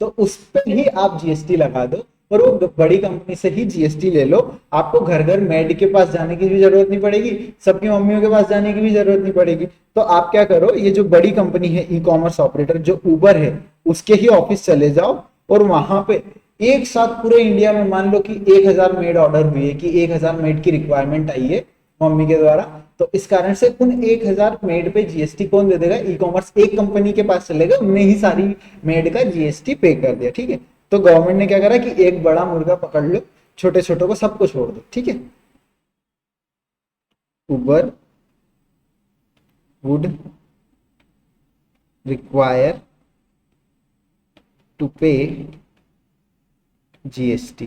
तो उस पर ही आप जीएसटी लगा दो, और वो बड़ी कंपनी से ही जीएसटी ले लो। आपको घर घर मेड के पास जाने की भी जरूरत नहीं पड़ेगी, सबकी मम्मियों के पास जाने की भी जरूरत नहीं पड़ेगी। तो आप क्या करो, ये जो बड़ी कंपनी है ई कॉमर्स ऑपरेटर जो उबर है, उसके ही ऑफिस चले जाओ, और वहां पे एक साथ पूरे इंडिया में मान लो कि 1000 मेड ऑर्डर हुई है, कि 1000 मेड की रिक्वायरमेंट आई है मम्मी के द्वारा, तो इस कारण से उन 1000 मेड पे जीएसटी कौन दे देगा? ई कॉमर्स एक कंपनी के पास चलेगा, उनने ही सारी मेड का जीएसटी पे कर दिया। ठीक है, तो गवर्नमेंट ने क्या करा कि एक बड़ा मुर्गा पकड़ लो, छोटे छोटों को सबको छोड़ दो। ठीक है, उबर वुड रिक्वायर टू पे जीएसटी।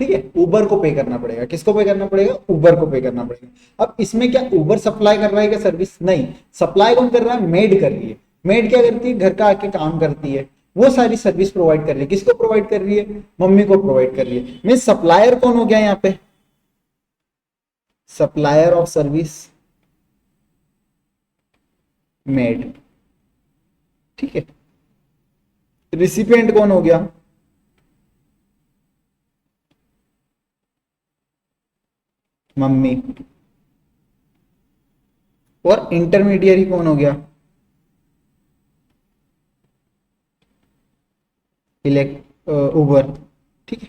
ठीक है, उबर को पे करना पड़ेगा। किसको पे करना पड़ेगा? उबर को पे करना पड़ेगा। अब इसमें क्या उबर सप्लाई कर रहा है क्या सर्विस? नहीं, सप्लाई कौन कर रहा है? मेड कर रही है। मेड क्या करती है? घर का आके काम करती है, वो सारी सर्विस प्रोवाइड कर रही है। किसको प्रोवाइड कर रही है? मम्मी को प्रोवाइड कर रही है। मीन सप्लायर कौन हो गया यहाँ पे? Supplier of service made. ठीक है, रिसिपिएंट कौन हो गया? मम्मी। और इंटरमीडियरी कौन हो गया? उबर। ठीक है,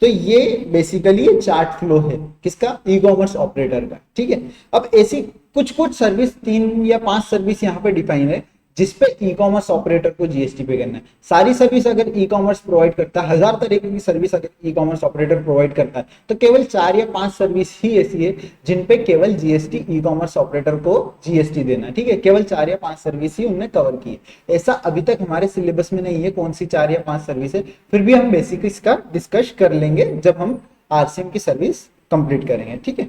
तो ये बेसिकली ये चार्ट फ्लो है किसका? ई कॉमर्स ऑपरेटर का। ठीक है, अब ऐसी कुछ कुछ सर्विस, 3 या 5 सर्विस यहाँ पे डिफाइन है जिसपे ई कॉमर्स ऑपरेटर को जीएसटी पे करना है। सारी सर्विस अगर ई कॉमर्स प्रोवाइड करता है, 1000 तरीके की सर्विस अगर ई कॉमर्स ऑपरेटर प्रोवाइड करता है, तो केवल 4 या 5 सर्विस ही ऐसी है जिनपे केवल जीएसटी ई कॉमर्स ऑपरेटर को जीएसटी देना है। ठीक है, केवल 4 या 5 सर्विस ही उनने कवर की है। ऐसा अभी तक हमारे सिलेबस में नहीं है कौन सी 4 या 5 सर्विस है, फिर भी हम बेसिक इसका डिस्कस कर लेंगे जब हम आरसीएम की सर्विस कंप्लीट करेंगे। ठीक है,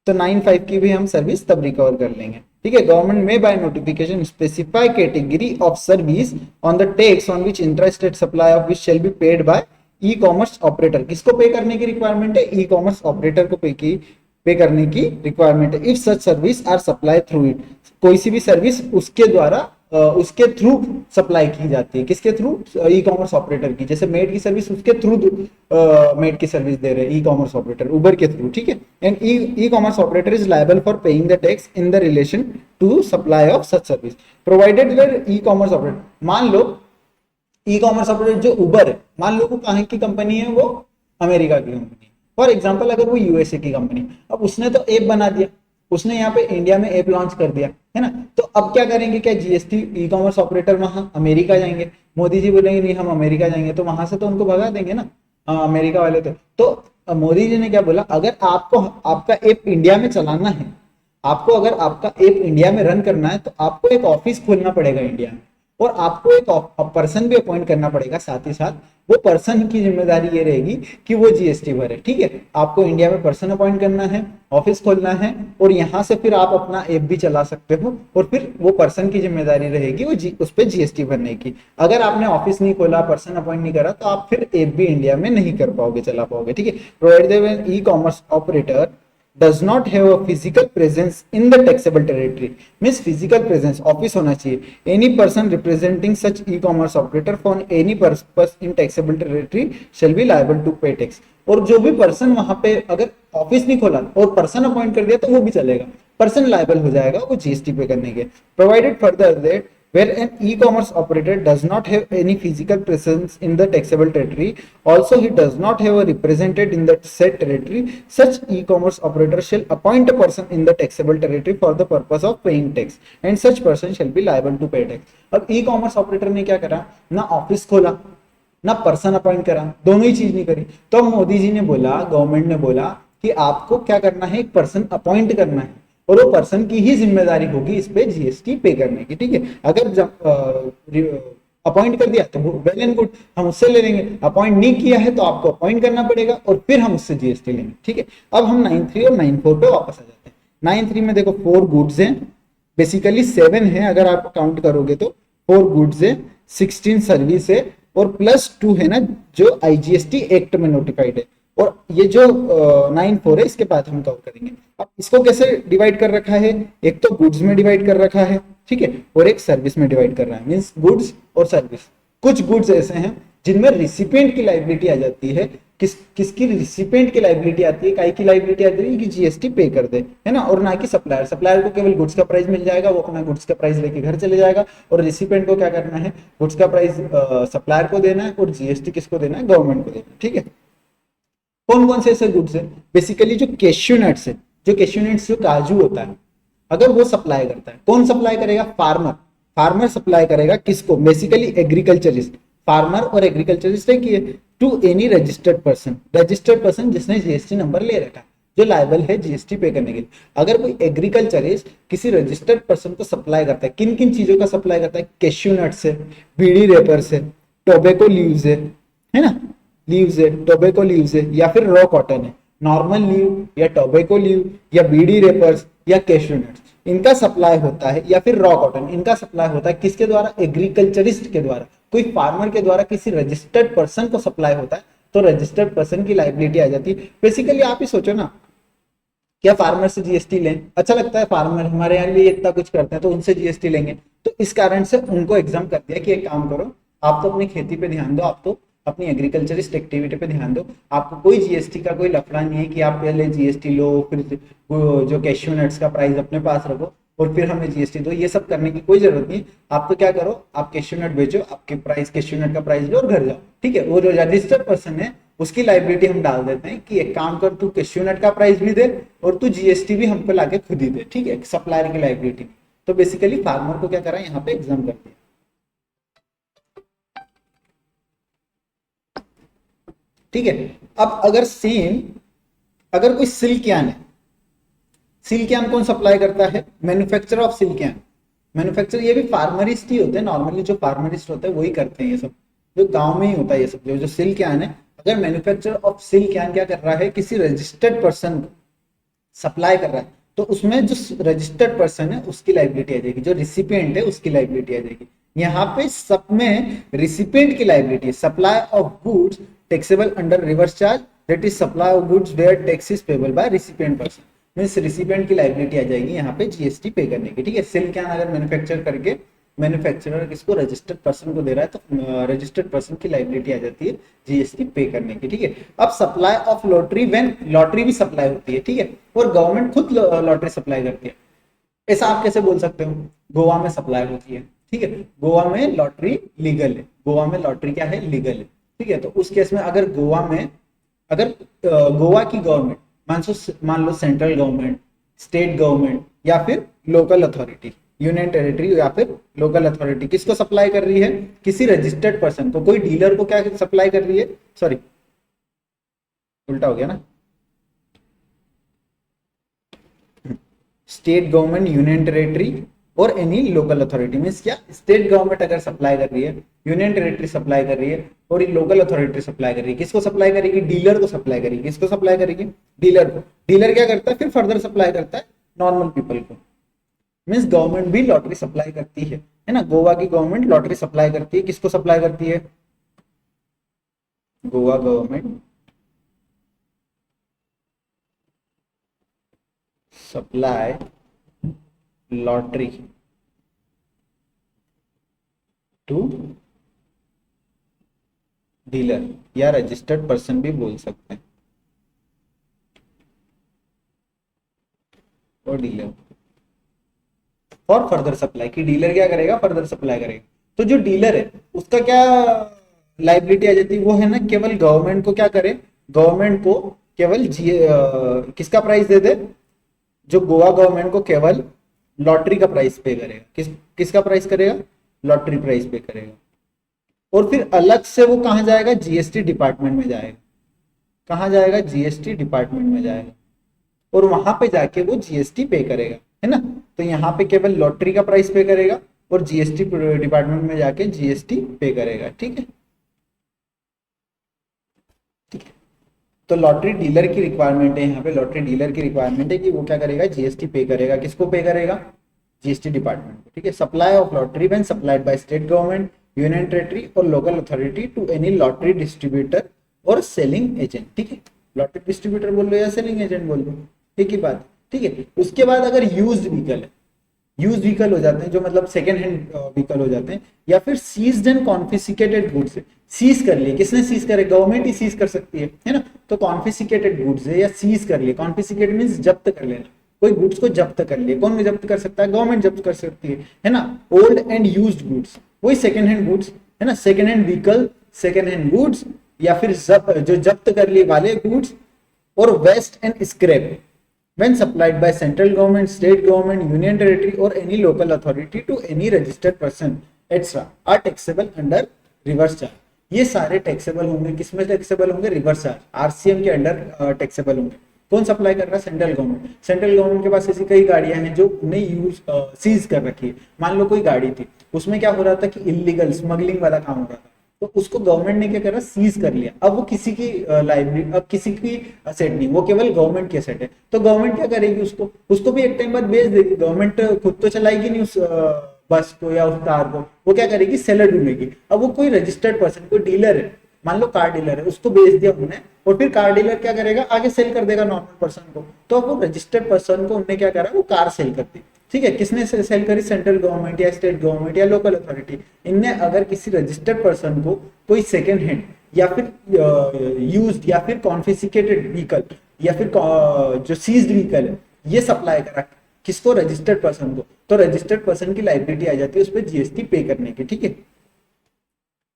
तो 9(5) की भी हम सर्विस तब रिकवर कर लेंगे। ठीक है, गवर्नमेंट में by notification specify category of service on the tax on which intrastate supply of which shall be paid by E commerce operator. किसको पे करने की रिक्वायरमेंट है? ई कॉमर्स ऑपरेटर को पे करने की रिक्वायरमेंट है। If such service are supply through it, कोई सी भी सर्विस उसके द्वारा उसके थ्रू सप्लाई की जाती है। किसके थ्रू? ई कॉमर्स ऑपरेटर की। जैसे मेड की सर्विस उसके थ्रू मेड की सर्विस दे रहे हैं ई कॉमर्स ऑपरेटर, उबर के थ्रू। ठीक है, and e commerce operator is liable for paying the tax in the relation to supply of such service provided where e commerce operator. मान लो ई कॉमर्स ऑपरेटर जो उबर है, मान लो वो कहाँ की कंपनी है? वो अमेरिका की कंपनी। फॉर एग्जाम्पल अगर वो यूएसए की कंपनी, अब उसने तो ऐप बना दिया, उसने यहाँ पे इंडिया में ऐप लॉन्च कर दिया है ना, तो अब क्या करेंगे? क्या जीएसटी ई कॉमर्स ऑपरेटर वहां अमेरिका जाएंगे? मोदी जी बोलेंगे नहीं हम अमेरिका जाएंगे, तो वहां से तो उनको भगा देंगे ना अमेरिका वाले। तो मोदी जी ने क्या बोला? अगर आपको आपका ऐप इंडिया में चलाना है, आपको अगर आपका ऐप इंडिया में रन करना है, तो आपको एक ऑफिस खोलना पड़ेगा इंडिया में, और आपको एक पर्सन भी अपॉइंट करना पड़ेगा। साथ ही साथ वो पर्सन की जिम्मेदारी ये रहेगी कि वो जीएसटी भरे। ठीक है, आपको इंडिया में पर्सन अपॉइंट करना है, ऑफिस खोलना है, और यहाँ से फिर आप अपना ऐप भी चला सकते हो, और फिर वो पर्सन की जिम्मेदारी रहेगी उस पर जीएसटी भरने की। अगर आपने ऑफिस नहीं खोला, पर्सन अपॉइंट नहीं करा, तो आप फिर ऐप भी इंडिया में नहीं कर पाओगे, चला पाओगे। ठीक है, provided E commerce operator does not have a physical presence in the taxable territory, means physical presence office होना चाहिए। any person representing such e-commerce operator for any purpose in taxable territory shall be liable to pay tax। और जो भी person वहां पे अगर office नहीं खोला और पर्सन अपॉइंट कर दिया तो वो भी चलेगा, पर्सन लायबल हो जाएगा वो जीएसटी पे करने के। Provided further that where an e-commerce operator does not have any physical presence in the taxable territory, also he does not have a representative in the said territory, such e-commerce operator shall appoint a person in the taxable territory for the purpose of paying tax, and such person shall be liable to pay tax। अब e-commerce operator ने क्या करा? ना office खोला, ना person appoint करा, दोनों ही चीज नहीं करी। तो मोदी जी ने बोला, गवर्नमेंट ने बोला कि आपको क्या करना है? एक पर्सन अपॉइंट करना है, और वो पर्सन की ही जिम्मेदारी होगी इस पे जीएसटी पे करने की। ठीक है, अगर अपॉइंट कर दिया तो वेल एंड गुड, हम उससे ले लेंगे। अपॉइंट नहीं किया है तो आपको अपॉइंट करना पड़ेगा और फिर हम उससे जीएसटी लेंगे। ठीक है, अब हम 9(3) और 9(4) पे वापस आ जाते हैं। 9(3) में देखो 4 गुड्स हैं, बेसिकली 7 है अगर आप काउंट करोगे तो। 4 गुड्स है, 16 सर्विस है, और +2 है ना जो आईजीएसटी एक्ट में नोटिफाइड है। और ये जो 9(4) है इसके बाद हम कवर करेंगे। अब इसको कैसे डिवाइड कर रखा है? एक तो गुड्स में डिवाइड कर रखा है, ठीक है, और एक सर्विस में डिवाइड कर रहा है, मींस गुड्स और सर्विस। कुछ गुड्स ऐसे हैं जिनमें रिसिपिएंट की लायबिलिटी आ जाती है। किसकी रिसिपिएंट की लायबिलिटी आती है? काई की लायबिलिटी आती है कि जीएसटी पे कर दे, है ना, और ना कि सप्लायर। सप्लायर को केवल गुड्स का प्राइस मिल जाएगा, वो अपना गुड्स का प्राइस लेके घर चले जाएगा, और रिसिपिएंट को क्या करना है? गुड्स का प्राइस सप्लायर को देना है, और जीएसटी किसको देना है? गवर्नमेंट को देना है। ठीक है, कौन कौन से ऐसे गुड्स है? बेसिकली जो कैश्यू नट्स है, जो कैश्यू नट्स जो काजू होता है, अगर वो सप्लाई करता है, कौन सप्लाई करेगा? फार्मर। फार्मर सप्लाई करेगा किसको? Basically agriculturist. फार्मर और एग्रीकल्चरिस्ट है कि to any registered person, registered person जिसने जीएसटी नंबर ले रखा है। जो लायबल है जीएसटी पे करने के लिए। अगर कोई एग्रीकल्चरिस्ट किसी रजिस्टर्ड पर्सन को सप्लाई करता है, किन किन चीजों का सप्लाई करता है, कैश्यू नट्स है, बीड़ी रेपर्स है, टोबैको लीव्स है ना, लीव्स है, टोबैको लीव्स है, या फिर रॉ कॉटन है, नॉर्मल लीव या टोबैको लीव या बीड़ी रेपर्स या कैश्यू नट्स, इनका सप्लाई होता है, या फिर रॉ कॉटन, इनका सप्लाई होता है किसके द्वारा, एग्रीकल्चरिस्ट के द्वारा, कोई फार्मर के द्वारा किसी रजिस्टर्ड पर्सन को सप्लाई होता है, तो रजिस्टर्ड पर्सन की लायबिलिटी आ जाती है। बेसिकली आप ही सोचो ना, क्या फार्मर से जीएसटी लें, अच्छा लगता है, फार्मर हमारे यहाँ लिए इतना कुछ करते हैं तो उनसे जीएसटी लेंगे, तो इस कारण से उनको एग्जाम कर दिया कि एक काम करो, आप तो अपनी खेती पे ध्यान दो, आप तो अपनी एग्रीकल्चरिस्ट एक्टिविटी पे ध्यान दो, आपको कोई जीएसटी का कोई लफड़ा नहीं है कि आप पहले जीएसटी लो, फिर जो कैश्यू नट्स का प्राइस अपने पास रखो और फिर हमें जीएसटी दो, ये सब करने की कोई जरूरत नहीं। आप तो क्या करो, आप कैश्यू नट बेचो, आपके प्राइस कैश्यू नट का प्राइस लो और घर जाओ, ठीक है। वो जो रजिस्टर्ड पर्सन है उसकी लायबिलिटी हम डाल देते हैं कि एक काम कर, तू कैश्यू नट का प्राइस भी दे और तू जीएसटी भी हमको लाके खुद ही दे, ठीक है, सप्लायर की लायबिलिटी। तो बेसिकली फार्मर को क्या करा, यहाँ पे एग्जाम कर दिया, ठीक है। अब अगर सेम, अगर कोई सिल्क यार्न है, सिल्क यार्न कौन सप्लाई करता है, manufacturer of silk yarn, manufacture, ये भी फार्मरिस्ट ही होते हैं, नॉर्मली जो फार्मरिस्ट होते हैं वही करते हैं ये सब, जो गांव में ही होता है ये सब, जो सिल्क यार्न है। अगर मैन्युफैक्चरर ऑफ सिल्क यार्न क्या कर रहा है, किसी रजिस्टर्ड पर्सन को सप्लाई कर रहा है, तो उसमें जो रजिस्टर्ड पर्सन है उसकी लायबिलिटी आ जाएगी, जो रिसिपिएंट है उसकी लायबिलिटी आ जाएगी। यहाँ पे सब में रिसिपिएंट की लायबिलिटी है, supply of goods taxable under reverse charge, that is supply of goods where tax is payable by recipient person, means recipient की लायबिलिटी आ जाएगी यहाँ पे जीएसटी पे करने की, ठीक है। सिल्क यार्न अगर मैन्युफैक्चर करके मैन्युफैक्चरर किसको, रजिस्टर्ड पर्सन को दे रहा है, तो रजिस्टर्ड पर्सन की लायबिलिटी आ जाती है जीएसटी पे करने की, ठीक है। अब supply of lottery, when lottery भी सप्लाई होती है, ठीक है, और गवर्नमेंट खुद लॉटरी सप्लाई करती है, ऐसा आप कैसे बोल सकते हो, गोवा में सप्लाई होती है, ठीक है, गोवा में लॉटरी लीगल है, गोवा में लॉटरी क्या है, लीगल है, ठीक है। तो उस केस में अगर गोवा में, अगर गोवा की गवर्नमेंट, मान लो सेंट्रल गवर्नमेंट, स्टेट गवर्नमेंट या फिर लोकल अथॉरिटी, यूनियन टेरिटरी या फिर लोकल अथॉरिटी किसको सप्लाई कर रही है, किसी रजिस्टर्ड पर्सन को, कोई डीलर को क्या सप्लाई कर रही है, सॉरी उल्टा हो गया ना, स्टेट गवर्नमेंट, यूनियन टेरिटरी और एनी लोकल अथॉरिटी, मींस क्या, स्टेट गवर्नमेंट अगर सप्लाई कर रही है, यूनियन टेरिटरी सप्लाई कर रही है और लोकल अथॉरिटी सप्लाई कर रही है, किसको सप्लाई करेगी, डीलर को सप्लाई करेगी, किसको सप्लाई करेगी, डीलर को। डीलर क्या करता है, फिर फर्दर सप्लाई करता है नॉर्मल पीपल को, मींस गवर्नमेंट भी लॉटरी सप्लाई करती है ना, गोवा की गवर्नमेंट लॉटरी सप्लाई करती है, किसको सप्लाई करती है, Goa government supply lottery to dealer, या रजिस्टर्ड पर्सन भी बोल सकते हैं, और डीलर फॉर फर्दर सप्लाई, की डीलर क्या करेगा, फर्दर सप्लाई करेगा। तो जो डीलर है उसका क्या लायबिलिटी आ जाती है, वो है ना, केवल गवर्नमेंट को क्या करे, गवर्नमेंट को केवल किसका प्राइस दे दे, जो गोवा गवर्नमेंट को केवल लॉटरी का प्राइस पे करेगा, किसका प्राइस करेगा, लॉटरी प्राइस पे करेगा, और फिर अलग से वो कहां जाएगा, जीएसटी डिपार्टमेंट में जाएगा, कहां जाएगा, जीएसटी डिपार्टमेंट में जाएगा, और वहां पे जाके वो जीएसटी पे करेगा, है ना। तो यहाँ पे केवल लॉटरी का प्राइस पे करेगा और जीएसटी डिपार्टमेंट में जाके जीएसटी पे करेगा, ठीक है, ठीक है। तो लॉटरी डीलर की रिक्वायरमेंट है, यहाँ पे लॉटरी डीलर की रिक्वायरमेंट है कि वो क्या करेगा, जीएसटी पे करेगा, किसको पे करेगा, जीएसटी डिपार्टमेंट को, ठीक है। Supply of lottery when supplied by state government, union territory और local authority to any lottery distributor और सेलिंग एजेंट, ठीक है। लॉटरी डिस्ट्रीब्यूटर बोल लो या सेलिंग एजेंट बोल लो, एक ही बात, ठीक है। उसके बाद अगर यूज्ड व्हीकल है, यूज व्हीकल हो जाते हैं जो मतलब सेकेंड हैंड व्हीकल हो जाते हैं, या फिर seized and confiscated goods, seize कर लिए, किसने सीज करे, गवर्नमेंट ही सीज कर सकती है ना। तो कॉन्फिस्केटेड गुड्स है या सीज कर लिए, कॉन्फिस्केट मींस जब्त कर लेना, कोई गुड्स को जब्त कर लिए, कौन जब्त कर सकता है, गवर्नमेंट जब्त कर सकती है ना। ओल्ड एंड यूज्ड गुड्स, वही सेकेंड हैंड गुड्स है ना, second hand vehicle, second hand goods, या फिर जो जब्त कर लिए वाले गुड्स, और waste and scrap when supplied by central government, state government, union territory or any local authority to any registered person etc are taxable under reverse charge। ये सारे टैक्सेबल होंगे, किसमें टैक्सेबल होंगे, रिवर्स चार्ज, आरसीएम के under taxable होंगे। कौन supply कर रहा है? Central government. सेंट्रल गवर्नमेंट के पास ऐसी कई गाड़ियां हैं जो उन्हें यूज सीज कर रखी है। मान लो कोई गाड़ी थी, उसमें क्या हो रहा था कि इलीगल स्मगलिंग वाला काम हो रहा था, तो उसको गवर्नमेंट ने क्या करा? सीज कर लिया। अब वो किसी की लाइब्रेरी, अब किसी की असेट नहीं, वो केवल गवर्नमेंट की असेट है। तो गवर्नमेंट क्या करेगी? उसको भी एक टाइम बाद बेच देगी। गवर्नमेंट खुद तो चलाएगी नहीं उस बस को या उस कार को, वो क्या करेगी? सेलर ढूंढेगी। अब वो कोई रजिस्टर्ड पर्सन, कोई डीलर है, मान लो कार डीलर है, उसको बेच दिया उन्होंने, और फिर कार डीलर क्या करेगा? आगे सेल कर देगा नॉर्मल पर्सन को। तो अब वो रजिस्टर्ड पर्सन को उन्होंने क्या करा? वो कार सेल कर दी। ठीक है, किसने सेल करी? सेंट्रल गवर्नमेंट या स्टेट गवर्नमेंट या लोकल अथॉरिटी। इनने अगर किसी रजिस्टर्ड पर्सन को कोई सेकेंड हैंड या फिर यूज्ड या फिर कॉन्फिस्केटेड व्हीकल या फिर जो सीज्ड व्हीकल है, ये सप्लाई करा किसको? रजिस्टर्ड पर्सन को। तो रजिस्टर्ड पर्सन की लायबिलिटी आ जाती है उस पर जीएसटी पे करने की। ठीक है,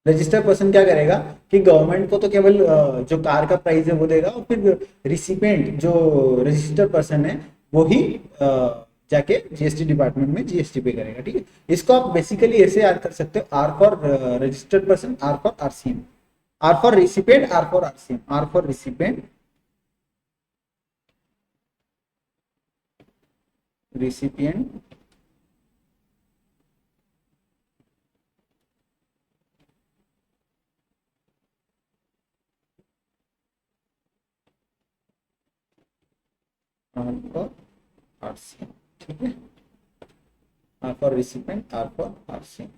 रजिस्टर्ड पर्सन क्या करेगा कि गवर्नमेंट को तो केवल जो कार का प्राइस है वो देगा, और फिर रिसिपेंट जो रजिस्टर्ड पर्सन है वो ही जाके जीएसटी डिपार्टमेंट में जीएसटी पे करेगा। ठीक है, इसको आप बेसिकली ऐसे याद कर सकते हो, R for registered person, R for RCM, R for recipient, R for RCM, R for recipient, recipient, R for RCM. ठीक है, R for recipient, R for RCM.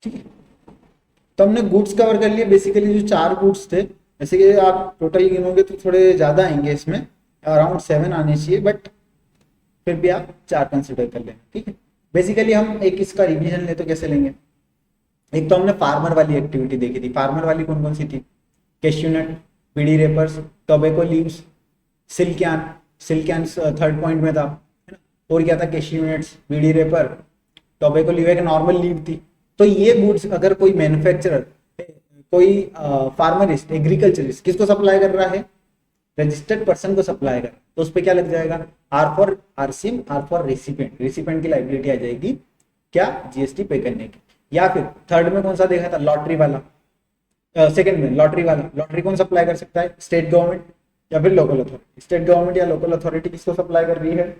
ठीक है, तो हमने गुड्स कवर कर लिए। बेसिकली जो 4 गुड्स थे, जैसे कि आप टोटल गिनोगे तो थोड़े ज्यादा आएंगे, इसमें अराउंड 7 आने चाहिए, बट फिर भी आप 4 कंसिडर कर लेना। ठीक है, बेसिकली हम एक इसका रिवीजन ले तो कैसे लेंगे? एक तो हमने फार्मर वाली एक्टिविटी देखी थी। फार्मर वाली कौन कौन सी थी? Cashew nut, beedi wrappers, tobacco leaves, silk yarn third point में था, है ना। और क्या था? Cashew nuts, beedi wrapper, tobacco leave एक नॉर्मल लीव थी। तो ये गुड्स अगर कोई मैन्युफैक्चरर, कोई फार्मरिस्ट, एग्रीकल्चरिस्ट किसको सप्लाई कर रहा है? रजिस्टर्ड पर्सन को सप्लाई कर, तो उस पर क्या लग जाएगा? R for RCM, R for recipient. Recipient की लायबिलिटी आ जाएगी क्या? जीएसटी पे करने की। या फिर थर्ड में कौन सा देखा था? लॉटरी वाला। सेकंड में लॉटरी वाला, लॉटरी कौन सप्लाई कर सकता है? स्टेट गवर्नमेंट या फिर लोकल अथॉरिटी। स्टेट गवर्नमेंट या लोकल अथॉरिटी किसको सप्लाई कर रही है?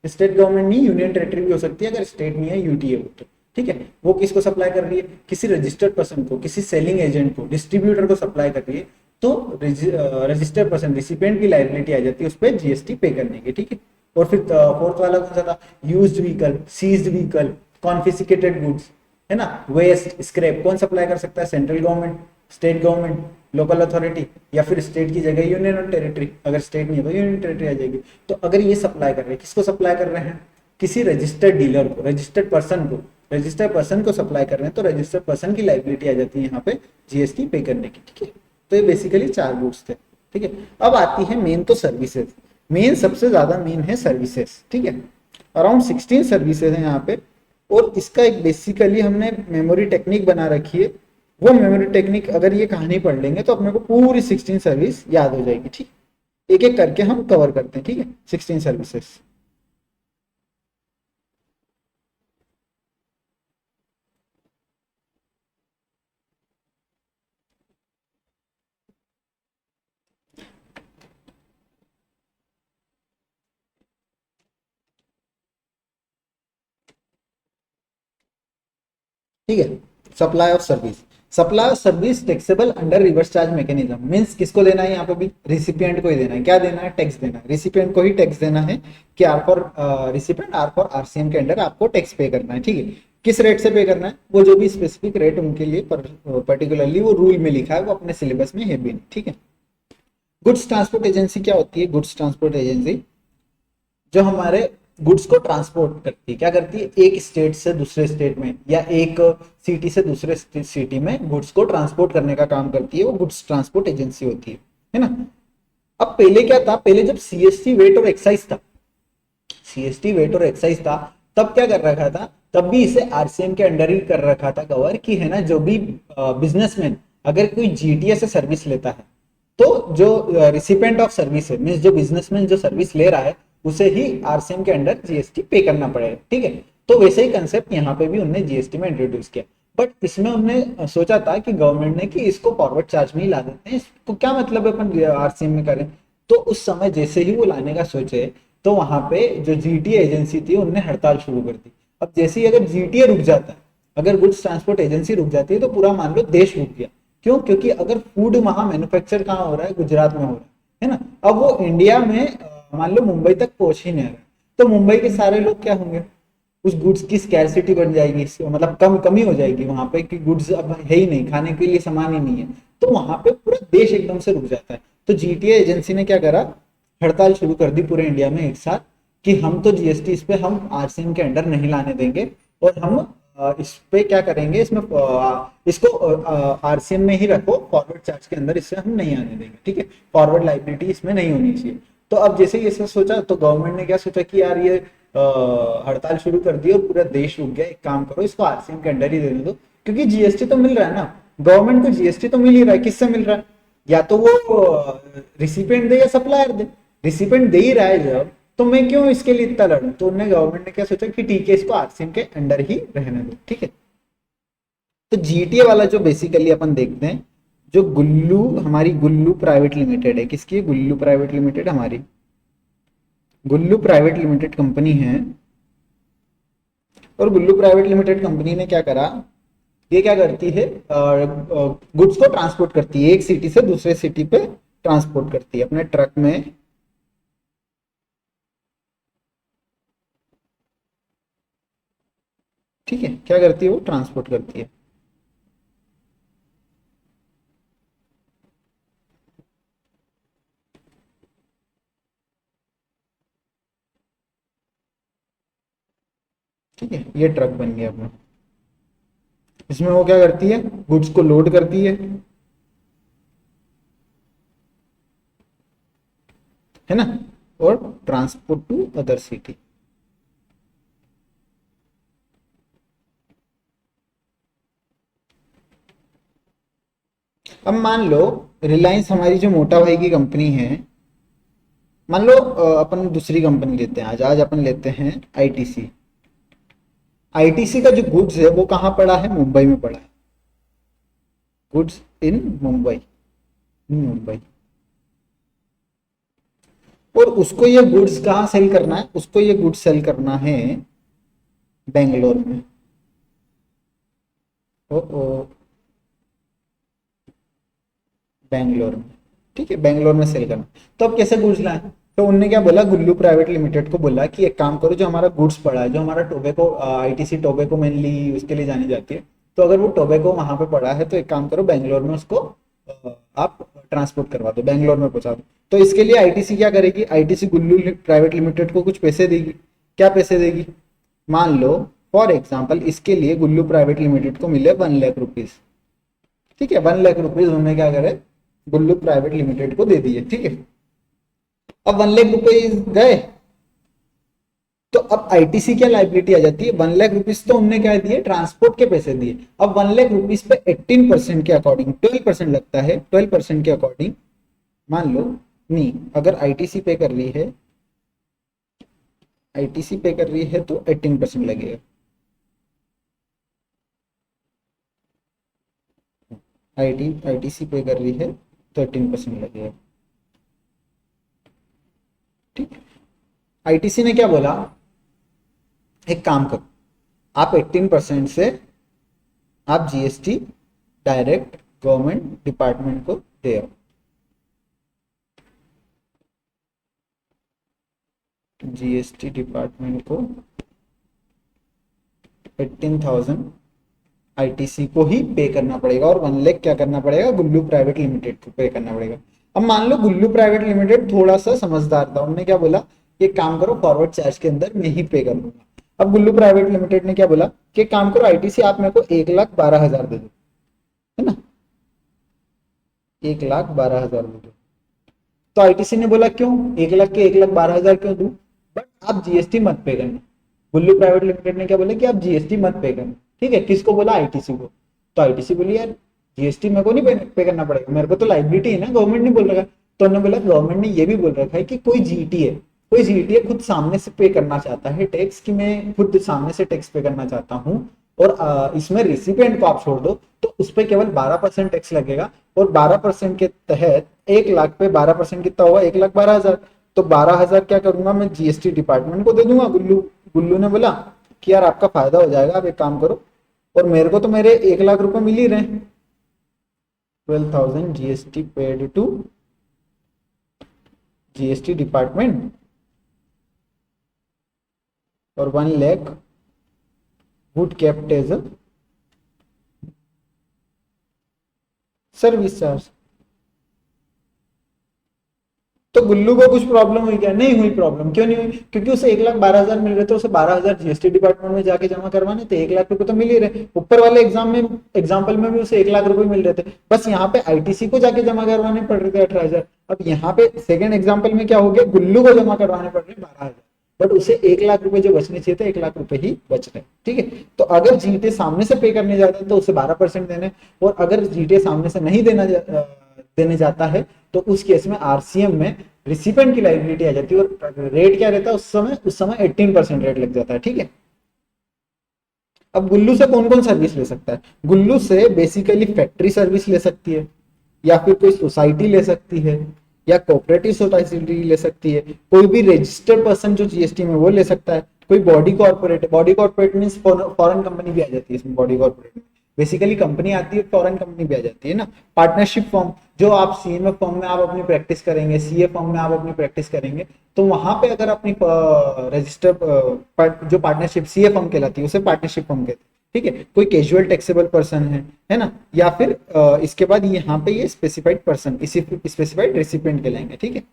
स्टेट गवर्नमेंट नहीं, यूनियन टेरिटरी भी हो सकती है अगर स्टेट नहीं है, यूटी है तो। ठीक है, वो किसको सप्लाई कर रही है? किसी रजिस्टर्ड पर्सन को, किसी सेलिंग एजेंट को, डिस्ट्रीब्यूटर को सप्लाई कर रही है। तो रजिस्टर्ड पर्सन, रिसिपेंट की लायबिलिटी आ जाती है उस पर जीएसटी पे करने की। ठीक है, और फिर फोर्थ वाला कौन सा था? Used vehicle, seized vehicle, confiscated goods, है ना। वेस्ट, स्क्रैप कौन सप्लाई कर सकता है? Central government, state government, local authority, या फिर स्टेट की जगह यूनियन और टेरिटरी। अगर स्टेट नहीं है तो यूनियन टेरिटरी आ जाएगी। तो अगर ये सप्लाई कर रहे हैं, किसको सप्लाई कर रहे हैं? किसी रजिस्टर्ड डीलर को, रजिस्टर्ड पर्सन को, रजिस्टर्ड पर्सन को सप्लाई कर रहे हैं, तो रजिस्टर्ड पर्सन की लायबिलिटी आ जाती है यहाँ पे जीएसटी पे करने की। ठीक है, तो ये बेसिकली 4 गुड्स थे। ठीक है, अब आती है मेन तो सर्विसेज। मेन सबसे ज्यादा मेन है सर्विसेज। ठीक है, अराउंड 16 सर्विसेज है यहाँ पे, और इसका एक बेसिकली हमने मेमोरी टेक्निक बना रखी है। वो मेमोरी टेक्निक अगर ये कहानी पढ़ लेंगे तो अपने को पूरी 16 सर्विस याद हो जाएगी। ठीक, एक एक करके हम कवर करते हैं। ठीक है, 16 सर्विसेज। ठीक है, supply of service. Supply of service taxable under reverse charge mechanism. Means किसको देना है? यहाँ पे भी रिसिपिएंट को ही देना है। क्या देना है? टैक्स देना है। रिसिपिएंट को ही टैक्स देना है कि R for recipient, R for RCM के अंडर आपको टैक्स पे करना है। ठीक है, किस रेट से पे करना है? वो जो भी स्पेसिफिक रेट उनके लिए पर्टिकुलरली वो रूल में लिखा है, वो अपने सिलेबस में है भी नहीं। ठीक है, गुड्स ट्रांसपोर्ट एजेंसी क्या होती है? गुड्स ट्रांसपोर्ट एजेंसी जो हमारे गुड्स को ट्रांसपोर्ट करती है। क्या करती है? एक स्टेट से दूसरे स्टेट में या एक सिटी से दूसरे सिटी में गुड्स को ट्रांसपोर्ट करने का काम करती है, वो गुड्स ट्रांसपोर्ट एजेंसी होती है ना। अब पहले क्या था? पहले जब सीएसटी वेट और एक्साइज था, सीएसटी वेट और एक्साइज था, तब क्या कर रखा था? तब भी इसे आरसीएम के अंडर ही कर रखा था कवर, कि है ना, जो भी बिजनेसमैन अगर कोई जीटीए से सर्विस लेता है, तो जो रिसिपेंट ऑफ सर्विस है, मींस जो बिजनेसमैन जो सर्विस ले रहा है, उसे ही आरसीएम के अंडर जीएसटी पे करना पड़ेगा। ठीक है, तो वैसे ही कंसेप्ट यहाँ पे भी उन्होंने जीएसटी में इंट्रोड्यूस किया। बट इसमें हमने सोचा था कि गवर्नमेंट ने कि इसको फॉरवर्ड चार्ज में ही ला देते हैं, इसको क्या मतलब है अपन आरसीएम में करें। तो उस समय जैसे ही वो लाने का सोचे तो वहां पे जो जीटीए एजेंसी थी उनने हड़ताल शुरू कर दी। अब जैसे ही अगर जीटीए रुक जाता है, अगर गुड्स ट्रांसपोर्ट एजेंसी रुक जाती है, तो पूरा मान लो देश रुक गया। क्यों? क्योंकि अगर फूड वहां मैन्युफैक्चर कहाँ हो रहा है, गुजरात में हो रहा है ना। अब वो इंडिया में मान लो मुंबई तक पहुंच ही नहीं रहा है, तो मुंबई के सारे लोग क्या होंगे, उस गुड्स की स्कैरसिटी बन जाएगी, मतलब कमी हो जाएगी वहां पे कि गुड्स अब है ही नहीं, खाने के लिए सामान ही नहीं है। तो वहां पे पूरा देश एकदम से रुक जाता है। तो जीटीए एजेंसी ने क्या करा, हड़ताल शुरू कर दी पूरे इंडिया में एक साथ कि हम तो जीएसटी इस पे हम आरसीएम के अंडर नहीं लाने देंगे, और हम इस पे क्या करेंगे, इसमें इसको आरसीएम में ही रखो, फॉरवर्ड चार्ज के अंदर इससे हम नहीं आने देंगे, ठीक है, फॉरवर्ड लाइबिलिटी इसमें नहीं होनी चाहिए। तो अब जैसे ये सब सोचा तो गवर्नमेंट ने क्या सोचा कि यार ये हड़ताल शुरू कर दी और पूरा देश रुक गया, एक काम करो इसको आरसीएम के अंडर ही देने दो, क्योंकि जीएसटी तो मिल रहा है ना, गवर्नमेंट को जीएसटी तो मिल ही रहा है। किससे मिल रहा है? या तो वो रिसिपेंट दे या सप्लायर दे। रिसिपेंट दे ही रहा है जब, तो मैं क्यों इसके लिए इतना लड़ूं। तो उन्होंने गवर्नमेंट ने क्या सोचा कि ठीक है इसको आरसीएम के अंडर ही रहने दो, ठीक है। तो जीटीए वाला जो बेसिकली अपन देखते हैं, जो गुल्लू, हमारी गुल्लू प्राइवेट लिमिटेड है, किसकी? गुल्लू प्राइवेट लिमिटेड, हमारी गुल्लू प्राइवेट लिमिटेड कंपनी है। और गुल्लू प्राइवेट लिमिटेड कंपनी ने क्या करा, ये क्या करती है, गुड्स को ट्रांसपोर्ट करती है, एक सिटी से दूसरे सिटी पे ट्रांसपोर्ट करती है अपने ट्रक में। ठीक है, क्या करती है वो, ट्रांसपोर्ट करती है। ठीक है, ये ट्रक बन गया अपना। इसमें वो क्या करती है, गुड्स को लोड करती है ना, और ट्रांसपोर्ट टू अदर सिटी। अब मान लो रिलायंस हमारी जो मोटा भाई की कंपनी है, मान लो अपन दूसरी कंपनी लेते हैं, आज आज अपन लेते हैं आईटीसी। आईटीसी का जो गुड्स है वो कहाँ पड़ा है, मुंबई में पड़ा है। Goods in Mumbai, Mumbai. और उसको ये गुड्स कहाँ सेल करना है, उसको ये गुड्स सेल करना है बेंगलोर में। ओ बेंगलोर में, ठीक है, बेंगलोर में सेल करना। तो अब कैसे गुड्स लाए, तो उनने क्या बोला, गुल्लू प्राइवेट लिमिटेड को बोला कि एक काम करो, जो हमारा गुड्स पड़ा है, जो हमारा टोबैको, आईटीसी टोबैको मेनली उसके लिए जानी जाती है, तो अगर वो टोबैको वहां पे पड़ा है तो एक काम करो, बेंगलोर में उसको आप ट्रांसपोर्ट करवा दो, बेंगलोर में पहुंचा दो। तो इसके लिए आईटीसी क्या करेगी, आईटीसी गुल्लू प्राइवेट लिमिटेड को कुछ पैसे देगी। क्या पैसे देगी, मान लो फॉर एग्जाम्पल इसके लिए गुल्लू प्राइवेट लिमिटेड को मिले 1 लाख रुपीज। ठीक है, 1 लाख रुपीज उन्होंने क्या करे, गुल्लू प्राइवेट लिमिटेड को दे दिए। ठीक है, अब 1 लाख रुपए गए, तो अब आईटीसी क्या लाइबिलिटी आ जाती है, 1 लाख रुपीज तो उनने क्या दिए, ट्रांसपोर्ट के पैसे दिए। अब 1 लाख रुपीज पे 18% के अकॉर्डिंग 12% लगता है, 12% के अकॉर्डिंग मान लो, नहीं, अगर आईटीसी पे कर रही है, आईटीसी पे कर रही है तो 18% लगेगा। आईटीसी पे कर रही है तो 18% लगेगा। ठीक, आईटीसी ने क्या बोला, एक काम करो, आप 18% से आप जीएसटी डायरेक्ट गवर्नमेंट डिपार्टमेंट को दे आओ। जीएसटी डिपार्टमेंट को 18,000 आईटीसी को ही पे करना पड़ेगा, और 1 लाख क्या करना पड़ेगा, गुल्लू प्राइवेट लिमिटेड को पे करना पड़ेगा। अब मान लो गुल्लू प्राइवेट लिमिटेड थोड़ा सा समझदार था, उन्होंने क्या बोला, एक काम करो, फॉरवर्ड चार्ज के अंदर मैं ही पे कर दूंगा। अब गुल्लू प्राइवेट लिमिटेड ने क्या बोला कि काम करो आईटीसी, आप मेरे को 1,12,000 दे दो, है ना, 1,12,000 दे दो। तो आईटीसी ने बोला क्यों, 1 लाख के 1,12,000 क्यों दूं, बट आप जीएसटी मत पे करना। गुल्लू प्राइवेट लिमिटेड ने क्या बोला कि आप जीएसटी मत पे करना। ठीक है, किसको बोला, आईटीसी को। तो आईटीसी बोली यार जीएसटी मेरे को नहीं पे करना पड़ेगा, मेरे को तो लाइबिलिटी है ना, गवर्नमेंट ने बोल रखा है। तो उन्होंने बोला, गवर्नमेंट ने ये भी बोल रखा है कि कोई जीटी है, कोई जीटीए खुद सामने से पे करना चाहता है टैक्स, कि मैं खुद सामने से टैक्स पे करना चाहता हूँ, और इसमें रिसिपेंट को आप छोड़ दो तो उस पर केवल 12% टैक्स लगेगा। और 12% के तहत 1 लाख पे 12% कितना होगा, 1,12,000। तो 12,000 क्या करूंगा मैं, जीएसटी डिपार्टमेंट को दे दूंगा। गुल्लू गुल्लू ने बोला कि यार आपका फायदा हो जाएगा, आप एक काम करो, और मेरे को तो मेरे 1 लाख रुपए मिल ही रहे। 12,000 GST paid to GST department और 1 lakh would kept as a service charge. तो गुल्लू को कुछ प्रॉब्लम हुई क्या? नहीं हुई प्रॉब्लम। क्यों नहीं हुई? क्योंकि उसे 1,12,000 मिल रहे थे, उसे 12,000 जीएसटी डिपार्टमेंट में जाके जमा करवाने थे, 1 लाख रुपए तो मिल ही रहे। ऊपर वाले एग्जाम्पल में भी उसे 1 लाख रुपए मिल रहे थे, बस यहाँ पे आईटीसी को जाके जमा करवाने पड़ रहे थे 18,000। अब यहाँ पे सेकंड एग्जाम्पल में क्या हो गया, गुल्लू को जमा करवाने पड़ रहे 12,000, बट उसे 1 लाख रुपए जो बचने चाहिए थे 1 लाख रुपए ही बच रहे। ठीक है, तो अगर जीटे सामने से पे करने जाता है तो उसे 12% देने, और अगर जीटे सामने से नहीं देने जाता है तो उस केस में आरसीएम में रिसिपेंट की लाइबिलिटी आ जाती है। और रेट क्या रहता है उस समय 18% रेट लग जाता है। ठीक है, अब गुल्लू से कौन कौन सर्विस ले सकता है? गुल्लू से बेसिकली फैक्ट्री सर्विस ले सकती है, या फिर कोई सोसाइटी ले सकती है, या कोऑपरेटिव सोसाइटी ले सकती है, कोई भी रजिस्टर्ड पर्सन जो जीएसटी में वो ले सकता है, कोई body corporate. Body corporate means foreign company भी आ जाती है इसमें। बॉडी कॉर्पोरेट में बेसिकली कंपनी आती है, फॉरेन कंपनी भी आ जाती है ना। पार्टनरशिप फर्म, जो आप सीएमए फर्म में आप अपनी प्रैक्टिस करेंगे, सीए फर्म में आप अपनी प्रैक्टिस करेंगे, तो वहां पे अगर अपनी रजिस्टर जो पार्टनरशिप सीए फर्म कहलाती है उसे पार्टनरशिप फर्म कहते हैं। ठीक है, कोई कैजुअल टैक्सेबल पर्सन है ना, या फिर इसके बाद यहाँ पे ये स्पेसिफाइड पर्सन, इसी स्पेसिफाइड रेसिपिएंट कहलाएंगे। ठीक है,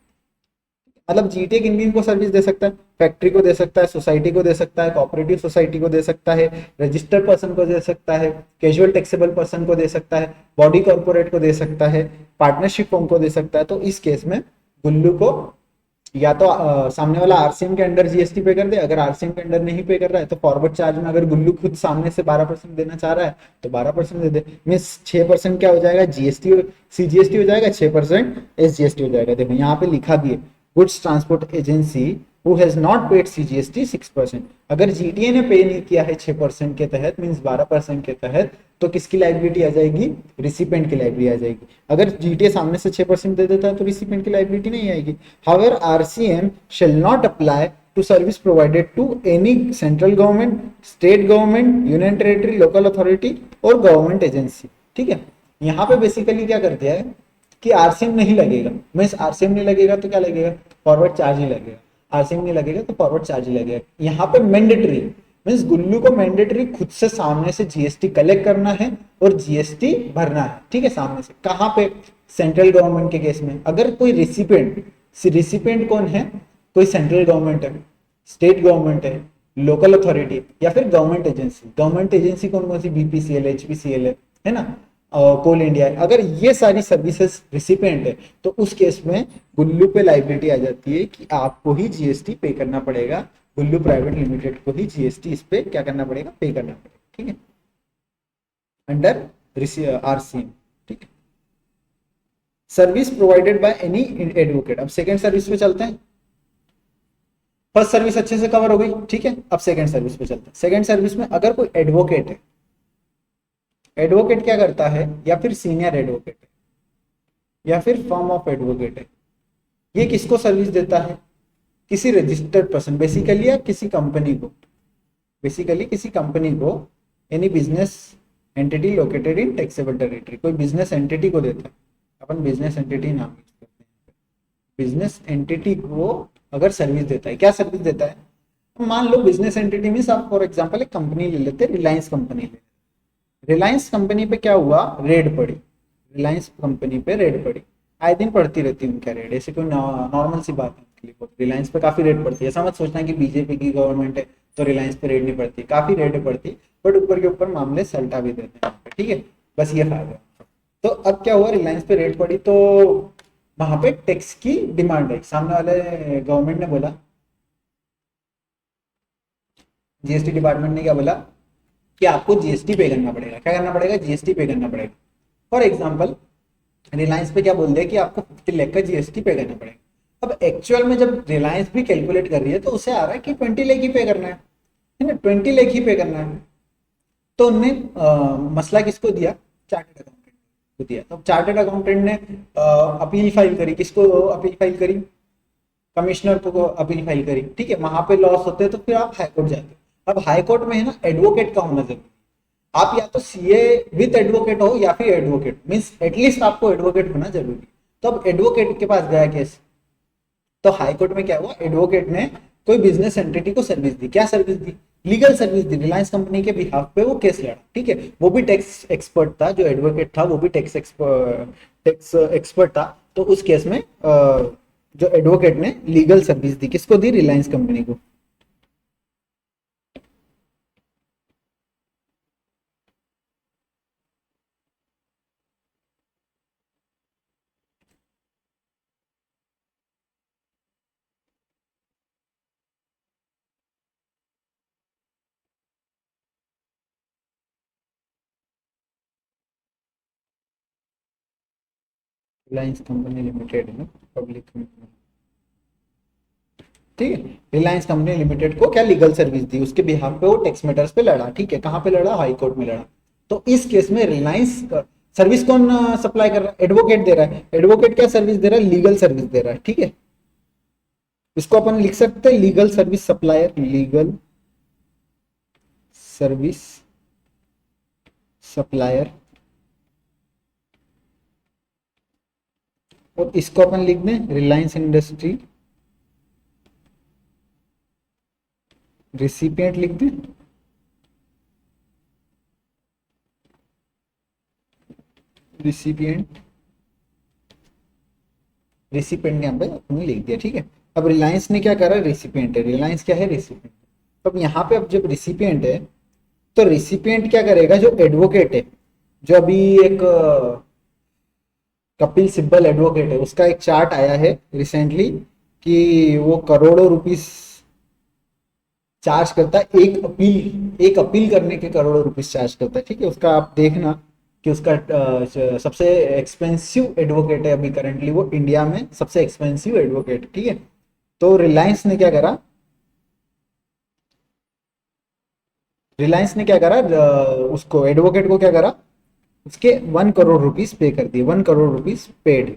मतलब जीटीए किन किन को सर्विस दे सकता है? फैक्ट्री को दे सकता है, सोसाइटी को दे सकता है, कोऑपरेटिव सोसाइटी को दे सकता है, रजिस्टर्ड पर्सन को दे सकता है, कैजुअल टैक्सेबल पर्सन को दे सकता है, बॉडी कॉर्पोरेट को दे सकता है, पार्टनरशिप फर्म को दे सकता है। तो इस केस में गुल्लू को या तो सामने वाला आरसीएम के अंडर जीएसटी पे कर दे, अगर आरसीएम के अंडर नहीं पे कर रहा है तो फॉरवर्ड चार्ज में अगर गुल्लू खुद सामने से 12% देना चाह रहा है तो 12% दे दे। मीन्स 6% क्या हो जाएगा, जीएसटी सीजीएसटी हो जाएगा, 6% एसजीएसटी हो जाएगा। देखो यहाँ पे लिखा भी है, goods transport agency who has not paid CGST 6%। अगर जीटीए ने पे नहीं किया है 6% के तहत, मींस 12% के तहत, तो किसकी लाइबिलिटी आ जाएगी? रिसिपेंट की लाइबिलिटी आ जाएगी। अगर जीटीए सामने से 6% दे देता है तो रिसिपेंट की लाइबिलिटी नहीं आएगी। However RCM shall not apply to service provided to any central government, state government, union territory, local authority और गवर्नमेंट एजेंसी। ठीक है, यहाँ पे बेसिकली क्या कर दिया है कि आरसीएम नहीं लगेगा। मींस आरसीएम नहीं लगेगा तो क्या लगेगा? फॉरवर्ड चार्ज ही लगेगा। आरसीएम नहीं लगेगा तो फॉरवर्ड चार्ज ही लगेगा। यहाँ पे मैंडेटरी मींस गुल्लू को मैंडेटरी खुद से सामने से जीएसटी कलेक्ट करना है और जीएसटी भरना है। ठीक है, सामने से। कहाँ पे? सेंट्रल गवर्नमेंट के केस में। अगर कोई रिसिपेंट कौन है? कोई सेंट्रल गवर्नमेंट है, स्टेट गवर्नमेंट है, लोकल अथॉरिटी या फिर गवर्नमेंट एजेंसी। गवर्नमेंट एजेंसी कौन कौन सी? बीपीसीएल, एचपीसीएल है ना, कोल इंडिया है। अगर ये सारी सर्विसेज रिसिपेंट है तो उस केस में गुल्लू पे लाइबिलिटी आ जाती है कि आपको ही जीएसटी पे करना पड़ेगा। गुल्लू प्राइवेट लिमिटेड को ही जीएसटी इस पे क्या करना पड़ेगा? पे करना पड़ेगा। ठीक है, अंडर आरसीएम। ठीक है, service provided by any advocate. अब सेकेंड सर्विस पे चलते हैं। फर्स्ट सर्विस अच्छे से कवर हो गई। ठीक है, अब सेकेंड सर्विस पे चलते हैं। सेकेंड सर्विस में अगर कोई एडवोकेट है, एडवोकेट क्या करता है, या फिर सीनियर एडवोकेट है, या फिर फर्म ऑफ एडवोकेट है, ये किसको सर्विस देता है? किसी रजिस्टर्ड पर्सन, बेसिकली या किसी कंपनी को, बेसिकली किसी कंपनी को, any business entity located in taxable territory. कोई बिजनेस एंटिटी को देता है, अपन बिजनेस एंटिटी नाम यूज करते हैं। बिजनेस एंटिटी को अगर सर्विस देता है, क्या सर्विस देता है? मान लो बिजनेस एंटिटी मींस आप फॉर एग्जांपल एक कंपनी ले लेते हैं, रिलायंस कंपनी ले। रिलायंस कंपनी पे क्या हुआ? रेड पड़ी। रिलायंस कंपनी पे रेड पड़ी। आए दिन पड़ती रहती है उनका रेड, ऐसे कोई नॉर्मल सी बात है उनके लिए। रिलायंस पे काफी रेड पड़ती है। ऐसा मत सोचना कि बीजेपी की गवर्नमेंट है तो रिलायंस पे रेड नहीं पड़ती, काफी रेड पड़ती, बट ऊपर के ऊपर मामले सल्टा भी देते हैं। ठीक है, बस ये फायदा है। तो अब क्या हुआ, रिलायंस पे रेड पड़ी तो वहां पे टैक्स की डिमांड है। सामने वाले गवर्नमेंट ने बोला, जीएसटी डिपार्टमेंट ने क्या बोला कि आपको जीएसटी पे करना पड़ेगा। क्या करना पड़ेगा? जीएसटी पे करना पड़ेगा। फॉर एग्जांपल रिलायंस पे क्या बोल दिया कि आपको 50 लाख का जीएसटी पे करना पड़ेगा। अब एक्चुअल में जब रिलायंस भी कैलकुलेट कर रही है तो उसे आ रहा है कि 20 लाख ही पे करना है ना, 20 लाख ही पे करना है। तो उनने मसला किसको दिया, चार्टेड अकाउंटेंट को दिया। तो चार्टेड अकाउंटेंट ने अपील फाइल करी, किसको अपील फाइल करी, कमिश्नर को अपील फाइल करी, ठीक है। वहां पे लॉस होते हैं तो फिर आप हाईकोर्ट जाते हो। अब हाईकोर्ट में है ना एडवोकेट का होना जरूरी, आप या तो सीए विद एडवोकेट हो या फिर एडवोकेट, मींस एटलीस्ट आपको एडवोकेट होना जरूरी। तो अब एडवोकेट के पास गया केस, तो हाईकोर्ट में क्या हुआ, एडवोकेट ने कोई बिजनेस एंटिटी को सर्विस दी, क्या सर्विस दी, लीगल सर्विस दी, रिलायंस कंपनी के बिहाफ पे वो केस लड़ा, ठीक है। वो भी टैक्स एक्सपर्ट था, जो एडवोकेट था वो भी टैक्स एक्सपर्ट था। तो उस केस में जो एडवोकेट ने लीगल सर्विस दी, किसको दी, रिलायंस कंपनी को। रिलायंस कंपनी लिमिटेड में पब्लिक कंपनी, ठीक है। रिलायंस कंपनी लिमिटेड को क्या लीगल सर्विस दी, उसके बिहाफ पे वो टैक्स मैटर्स पे लड़ा, ठीक है। कहां पे लड़ा, हाई कोर्ट में लड़ा। तो इस केस में रिलायंस सर्विस कौन सप्लाई कर रहा है, एडवोकेट दे रहा है। एडवोकेट क्या सर्विस दे रहा है, लीगल सर्विस दे रहा है, ठीक है। इसको अपन लिख सकते हैं legal service supplier, legal service supplier. और इसको अपन लिख दें रिलायंस इंडस्ट्री रिसिपिएंट लिख दें, रिसिपिएंट, रिसिपिएंट यहाँ पे अपने लिख दिया, ठीक है। अब रिलायंस ने क्या करा, रेसिपिएंट है, रिलायंस क्या है, रेसिपिएंट। तो अब यहाँ पे अब जब रिसिपिएंट है तो रिसिपिएंट क्या करेगा, जो एडवोकेट है, जो अभी एक कपिल सिब्बल एडवोकेट है, उसका एक चार्ट आया है रिसेंटली कि वो करोड़ों रुपीस चार्ज करता है, एक अपील करने के करोड़ों रुपीस चार्ज करता है, ठीक है। उसका आप देखना कि उसका सबसे एक्सपेंसिव एडवोकेट है अभी करंटली वो इंडिया में सबसे एक्सपेंसिव एडवोकेट, ठीक है। तो रिलायंस ने क्या करा, रिलायंस ने क्या करा, उसको एडवोकेट को क्या करा, उसके 1 करोड़ रुपीस पे कर दिए, 1 करोड़ रुपीस पेड,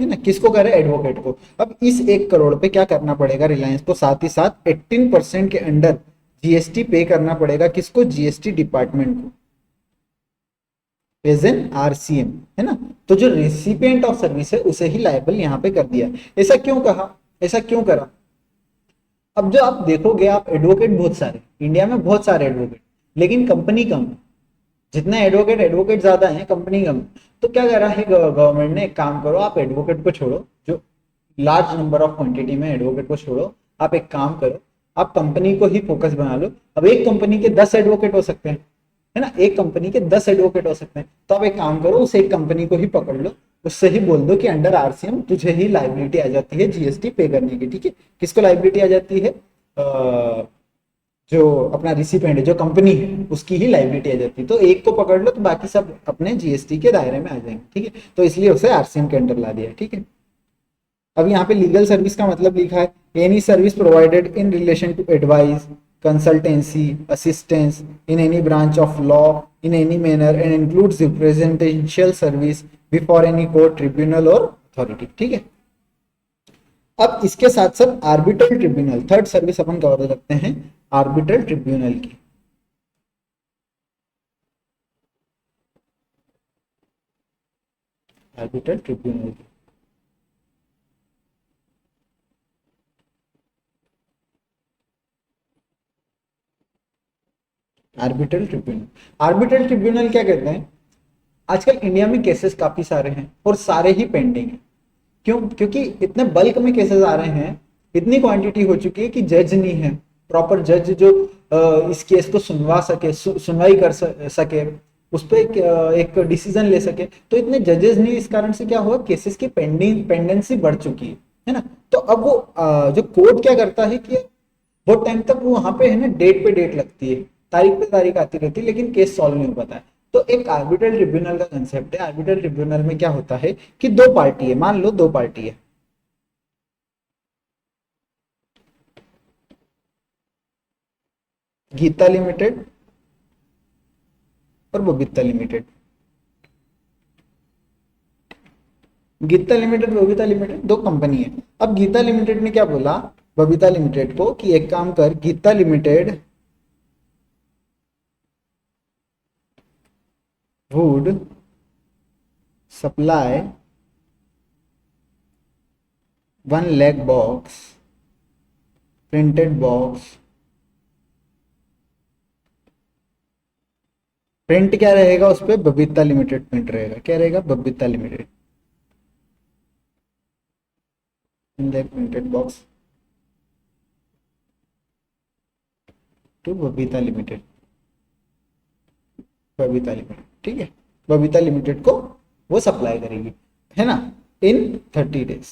है ना, किसको करे, एडवोकेट को। अब इस 1 करोड़ पे क्या करना पड़ेगा रिलायंस को, साथ ही साथ 18% के अंडर जीएसटी पे करना पड़ेगा, किसको, जीएसटी डिपार्टमेंट को, एज एन आरसीएम, है ना। तो जो रिसिपिएंट ऑफ सर्विस है उसे ही लायबल यहाँ पे कर दिया। ऐसा क्यों कहा, ऐसा क्यों करा। अब जो आप देखोगे, आप एडवोकेट बहुत सारे इंडिया में, बहुत सारे एडवोकेट, लेकिन कंपनी कम है। जितना एडवोकेट एडवोकेट ज्यादा है, कंपनी कम। तो क्या करा है गवर्नमेंट ने, एक काम करो, आप एडवोकेट को छोड़ो, जो लार्ज नंबर ऑफ क्वांटिटी में एडवोकेट को छोड़ो, आप एक काम करो, आप कंपनी को ही फोकस बना लो। अब एक कंपनी के 10 एडवोकेट हो सकते हैं, है ना, एक कंपनी के 10 एडवोकेट हो सकते हैं। तो आप एक काम करो, उस एक कंपनी को ही पकड़ लो, उससे ही बोल दो कि अंडर आरसीएम तुझे ही लाइबिलिटी आ जाती है जीएसटी पे करने की, ठीक है। किसको लाइबिलिटी आ जाती है, जो अपना रिसिपेंट है, जो कंपनी है, उसकी ही लाइबिलिटी आ जाती है। तो एक को पकड़ लो तो बाकी सब अपने जीएसटी के दायरे में आ जाएंगे, ठीक है। तो इसलिए उसे आरसीएम के अंडर ला दिया, ठीक है। अब यहाँ पे लीगल सर्विस का मतलब लिखा है, any service provided in relation to advice, consultancy, assistance in any branch of law in any manner and includes representational service before any court, tribunal और अथॉरिटी, ठीक है। अब इसके साथ साथ आर्बिट्रल ट्रिब्यूनल, थर्ड सर्विस अपन कवर करते हैं, आर्बिट्रल ट्रिब्यूनल की। आर्बिट्रल ट्रिब्यूनल की आर्बिट्रल ट्रिब्यूनल, आर्बिट्रल ट्रिब्यूनल क्या कहते हैं, आजकल इंडिया में केसेस काफी सारे हैं और सारे ही पेंडिंग हैं। क्यों, क्योंकि इतने बल्क में केसेस आ रहे हैं, इतनी क्वांटिटी हो चुकी है कि जज नहीं है, प्रॉपर जज जो इस केस को सुनवा सके, सुनवाई कर सके, उस पर एक डिसीजन ले सके। तो इतने जजेस नहीं, इस कारण से क्या हुआ, केसेस की पेंडेंसी बढ़ चुकी है ना। तो अब वो जो कोर्ट क्या करता है कि बहुत टाइम तक वो वहां पे है ना, डेट पे डेट लगती है, तारीख पे तारीख आती रहती है, लेकिन केस सॉल्व नहीं हो पाता है। तो एक आर्बिट्रल ट्रिब्यूनल का कंसेप्ट है। आर्बिट्रल ट्रिब्यूनल में क्या होता है कि दो पार्टी है, मान लो दो पार्टी है, गीता लिमिटेड और Babita Limited. Geeta Limited Babita Limited दो कंपनी है। अब गीता लिमिटेड ने क्या बोला बबीता लिमिटेड को कि एक काम कर, Geeta Limited would supply 1 lakh box printed box. Print क्या रहेगा उस पर, बबीता लिमिटेड प्रिंट रहेगा। क्या रहेगा, Babita Limited. Printed box to Babita Limited, Babita Limited, ठीक है। बबीता लिमिटेड को वो सप्लाई करेगी, है ना, इन 30 डेज।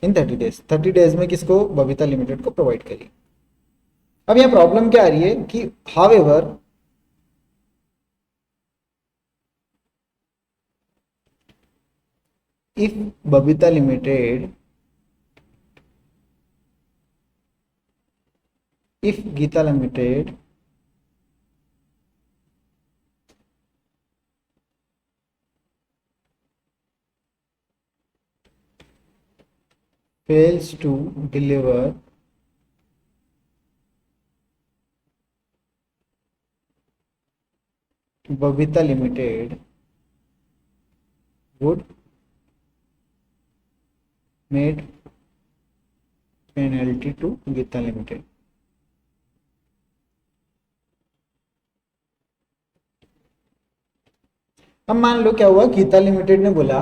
इन 30 डेज में किसको, बबीता लिमिटेड को प्रोवाइड करेगी। अब यहाँ प्रॉब्लम क्या आ रही है कि however if Babita Limited, if Geeta Limited fails to deliver Babita Limited would made penalty to Geeta Limited। अब मान लो क्या हुआ, गीता लिमिटेड ने बोला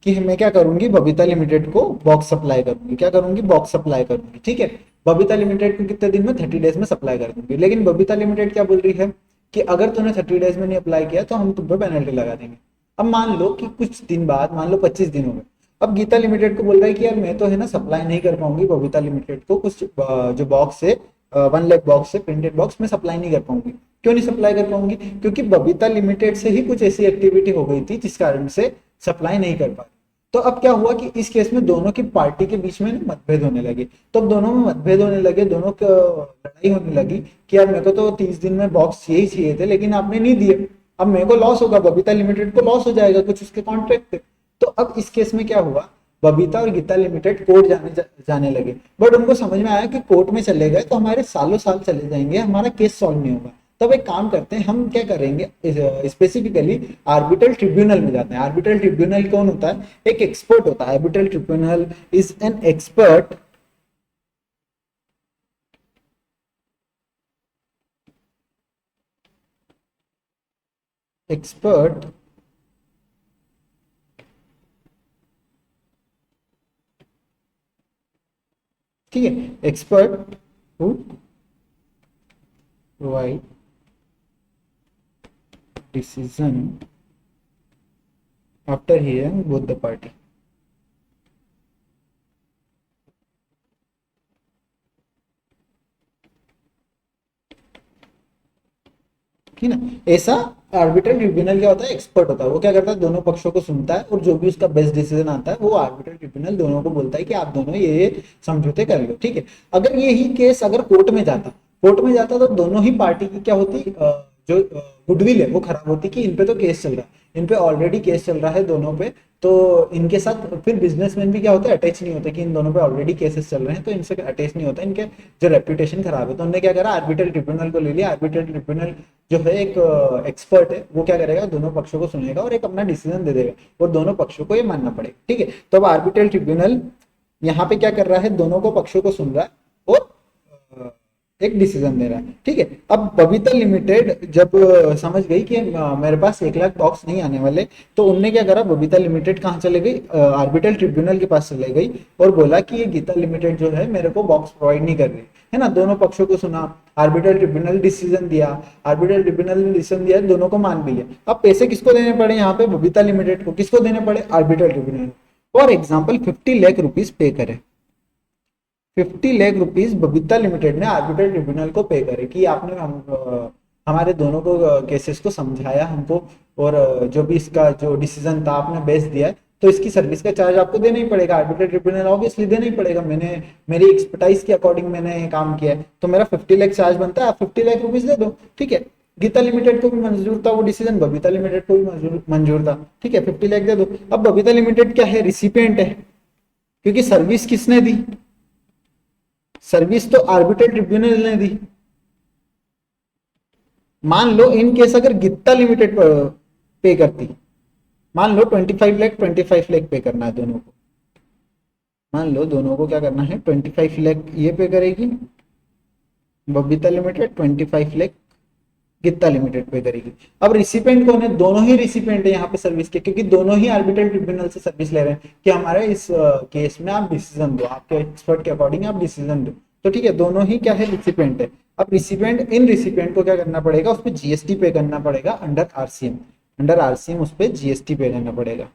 कि मैं क्या करूंगी, बबीता लिमिटेड को बॉक्स सप्लाई करूंगी। क्या करूंगी, बॉक्स सप्लाई करूंगी, ठीक है। बबीता लिमिटेड को कितने दिन में, 30 डेज में सप्लाई कर दूंगी। लेकिन बबीता लिमिटेड क्या बोल रही है कि अगर तूने 30 डेज में नहीं अप्लाई किया तो हम तुम पे पेनल्टी लगा देंगे। अब मान लो कि कुछ दिन बाद, मान लो 25 दिन हो गए, अब गीता लिमिटेड को बोल रहा है कि यार मैं तो है ना सप्लाई नहीं कर पाऊंगी बबीता लिमिटेड को, कुछ जो बॉक्स है 1 लाख बॉक्स है प्रिंटेड बॉक्स में सप्लाई नहीं कर पाऊंगी। क्यों नहीं सप्लाई कर पाऊंगी, क्योंकि बबीता लिमिटेड से ही कुछ ऐसी एक्टिविटी हो गई थी जिस कारण से सप्लाई नहीं कर पाई। तो अब क्या हुआ कि इस केस में दोनों की पार्टी के बीच में मतभेद होने लगे। तो अब दोनों में मतभेद होने लगे, दोनों की लड़ाई होने लगी कि यार मेरे को तो 30 दिन में बॉक्स यही चाहिए थे लेकिन आपने नहीं दिए, अब मेरे को लॉस होगा, बबीता लिमिटेड को लॉस हो जाएगा, कुछ उसके कॉन्ट्रैक्ट थे। तो अब इस केस में क्या हुआ, बबीता और गीता लिमिटेड कोर्ट जाने लगे। बट उनको समझ में आया कि कोर्ट में चले गए तो हमारे सालों साल चले जाएंगे, हमारा केस सॉल्व नहीं होगा। तब एक काम करते हैं, हम क्या करेंगे, स्पेसिफिकली आर्बिट्रल ट्रिब्यूनल में जाते हैं। आर्बिट्रल ट्रिब्यूनल कौन होता है, एक एक्सपर्ट होता है। Arbitral tribunal is an expert ठीक है, expert who provide decision after hearing both the party. ठीक है ना, ऐसा आर्बिट्रल ट्रिब्यूनल क्या होता है, एक्सपर्ट होता है। वो क्या करता है, दोनों पक्षों को सुनता है और जो भी उसका बेस्ट डिसीजन आता है वो आर्बिट्रल ट्रिब्यूनल दोनों को बोलता है कि आप दोनों ये समझौते कर लो, ठीक है। अगर यही केस अगर कोर्ट में जाता तो दोनों ही पार्टी की क्या होती, जो गुडविल है वो खराब होती कि इन पे तो केस चल रहा है, इन पे ऑलरेडी केस चल रहा है दोनों पे, तो इनके साथ फिर बिजनेसमैन भी क्या होता है, अटैच नहीं होते कि इन दोनों पे ऑलरेडी केसेस चल रहे हैं तो इनसे अटैच नहीं होता, इनके जो रेपुटेशन खराब है। तो उन्होंने क्या करा, आर्बिट्रल ट्रिब्यूनल को ले लिया। आर्बिट्रल ट्रिब्यूनल जो है एक एक्सपर्ट है, वो क्या करेगा, दोनों पक्षों को सुनेगा और एक अपना डिसीजन दे देगा और दोनों पक्षों को ये मानना पड़ेगा, ठीक है। तो अब आर्बिट्रल ट्रिब्यूनल यहाँ पे क्या कर रहा है, दोनों को पक्षों को सुन रहा है और एक डिसीजन दे रहा है, ठीक है। अब बबीता लिमिटेड जब समझ गई कि मेरे पास 1 लाख बॉक्स नहीं आने वाले, तो उनने क्या करा, बबीता लिमिटेड कहाँ चले गई, आर्बिट्रल ट्रिब्यूनल के पास चले गई और बोला कि ये गीता लिमिटेड जो है मेरे को बॉक्स प्रोवाइड नहीं कर रही है ना। दोनों पक्षों को सुना, आर्बिट्रल ट्रिब्यूनल डिसीजन दिया, आर्बिट्रल ट्रिब्यूनल ने डिसीजन दिया, दोनों को मान भी लिया। अब पैसे किसको देने पड़े यहाँ पे, बबीता लिमिटेड को। किसको देने पड़े, arbitral tribunal. For example 50 lakh rupees पे करे, 50 लाख रुपीज बबीता लिमिटेड ने आर्बिट्रल ट्रिब्यूनल को पे करे कि आपने हमारे दोनों को केसेस को समझाया हमको और जो भी इसका जो डिसीजन था आपने बेस दिया है, तो इसकी सर्विस का चार्ज आपको देना ही पड़ेगा, आर्बिट्रेट ट्रिब्यूनल ऑब्वियसली देना ही पड़ेगा। मैंने मेरी एक्सपर्टाइज के अकॉर्डिंग मैंने ये काम किया है, तो मेरा 50 लाख चार्ज बनता है, आप 50 लाख रुपीज दे दो, ठीक है। गीता लिमिटेड को भी मंजूर था वो डिसीजन, बबीता लिमिटेड को भी मंजूर था, ठीक है, 50 लाख दे दो। अब बबीता लिमिटेड क्या है, रिसिपिएंट है, क्योंकि सर्विस किसने दी, सर्विस तो आर्बिट्रेट ट्रिब्यूनल ने दी। मान लो इन केस अगर गीता लिमिटेड पे करती, मान लो 25 लाख 25 लाख पे करना है दोनों को, मान लो दोनों को क्या करना है, 25 लाख ये पे करेगी बबीता लिमिटेड, 25 लाख गीता लिमिटेड पे करेगी। अब रिसिपेंट कौन है, दोनों ही रिसिपेंट है यहाँ पे सर्विस के, क्योंकि दोनों ही आर्बिट्रल ट्रिब्यूनल से सर्विस ले रहे हैं कि हमारे इस केस में आप डिसीजन दो, आपके एक्सपर्ट के अकॉर्डिंग आप डिसीजन दो, तो ठीक है, दोनों ही क्या है, रिसिपेंट है। अब रिसिपेंट, इन रिसिपेंट को क्या करना पड़ेगा, उस पर जीएसटी पे करना पड़ेगा अंडर आरसीएम, अंडर आरसीएम उस पर जीएसटी पे करना पड़ेगा।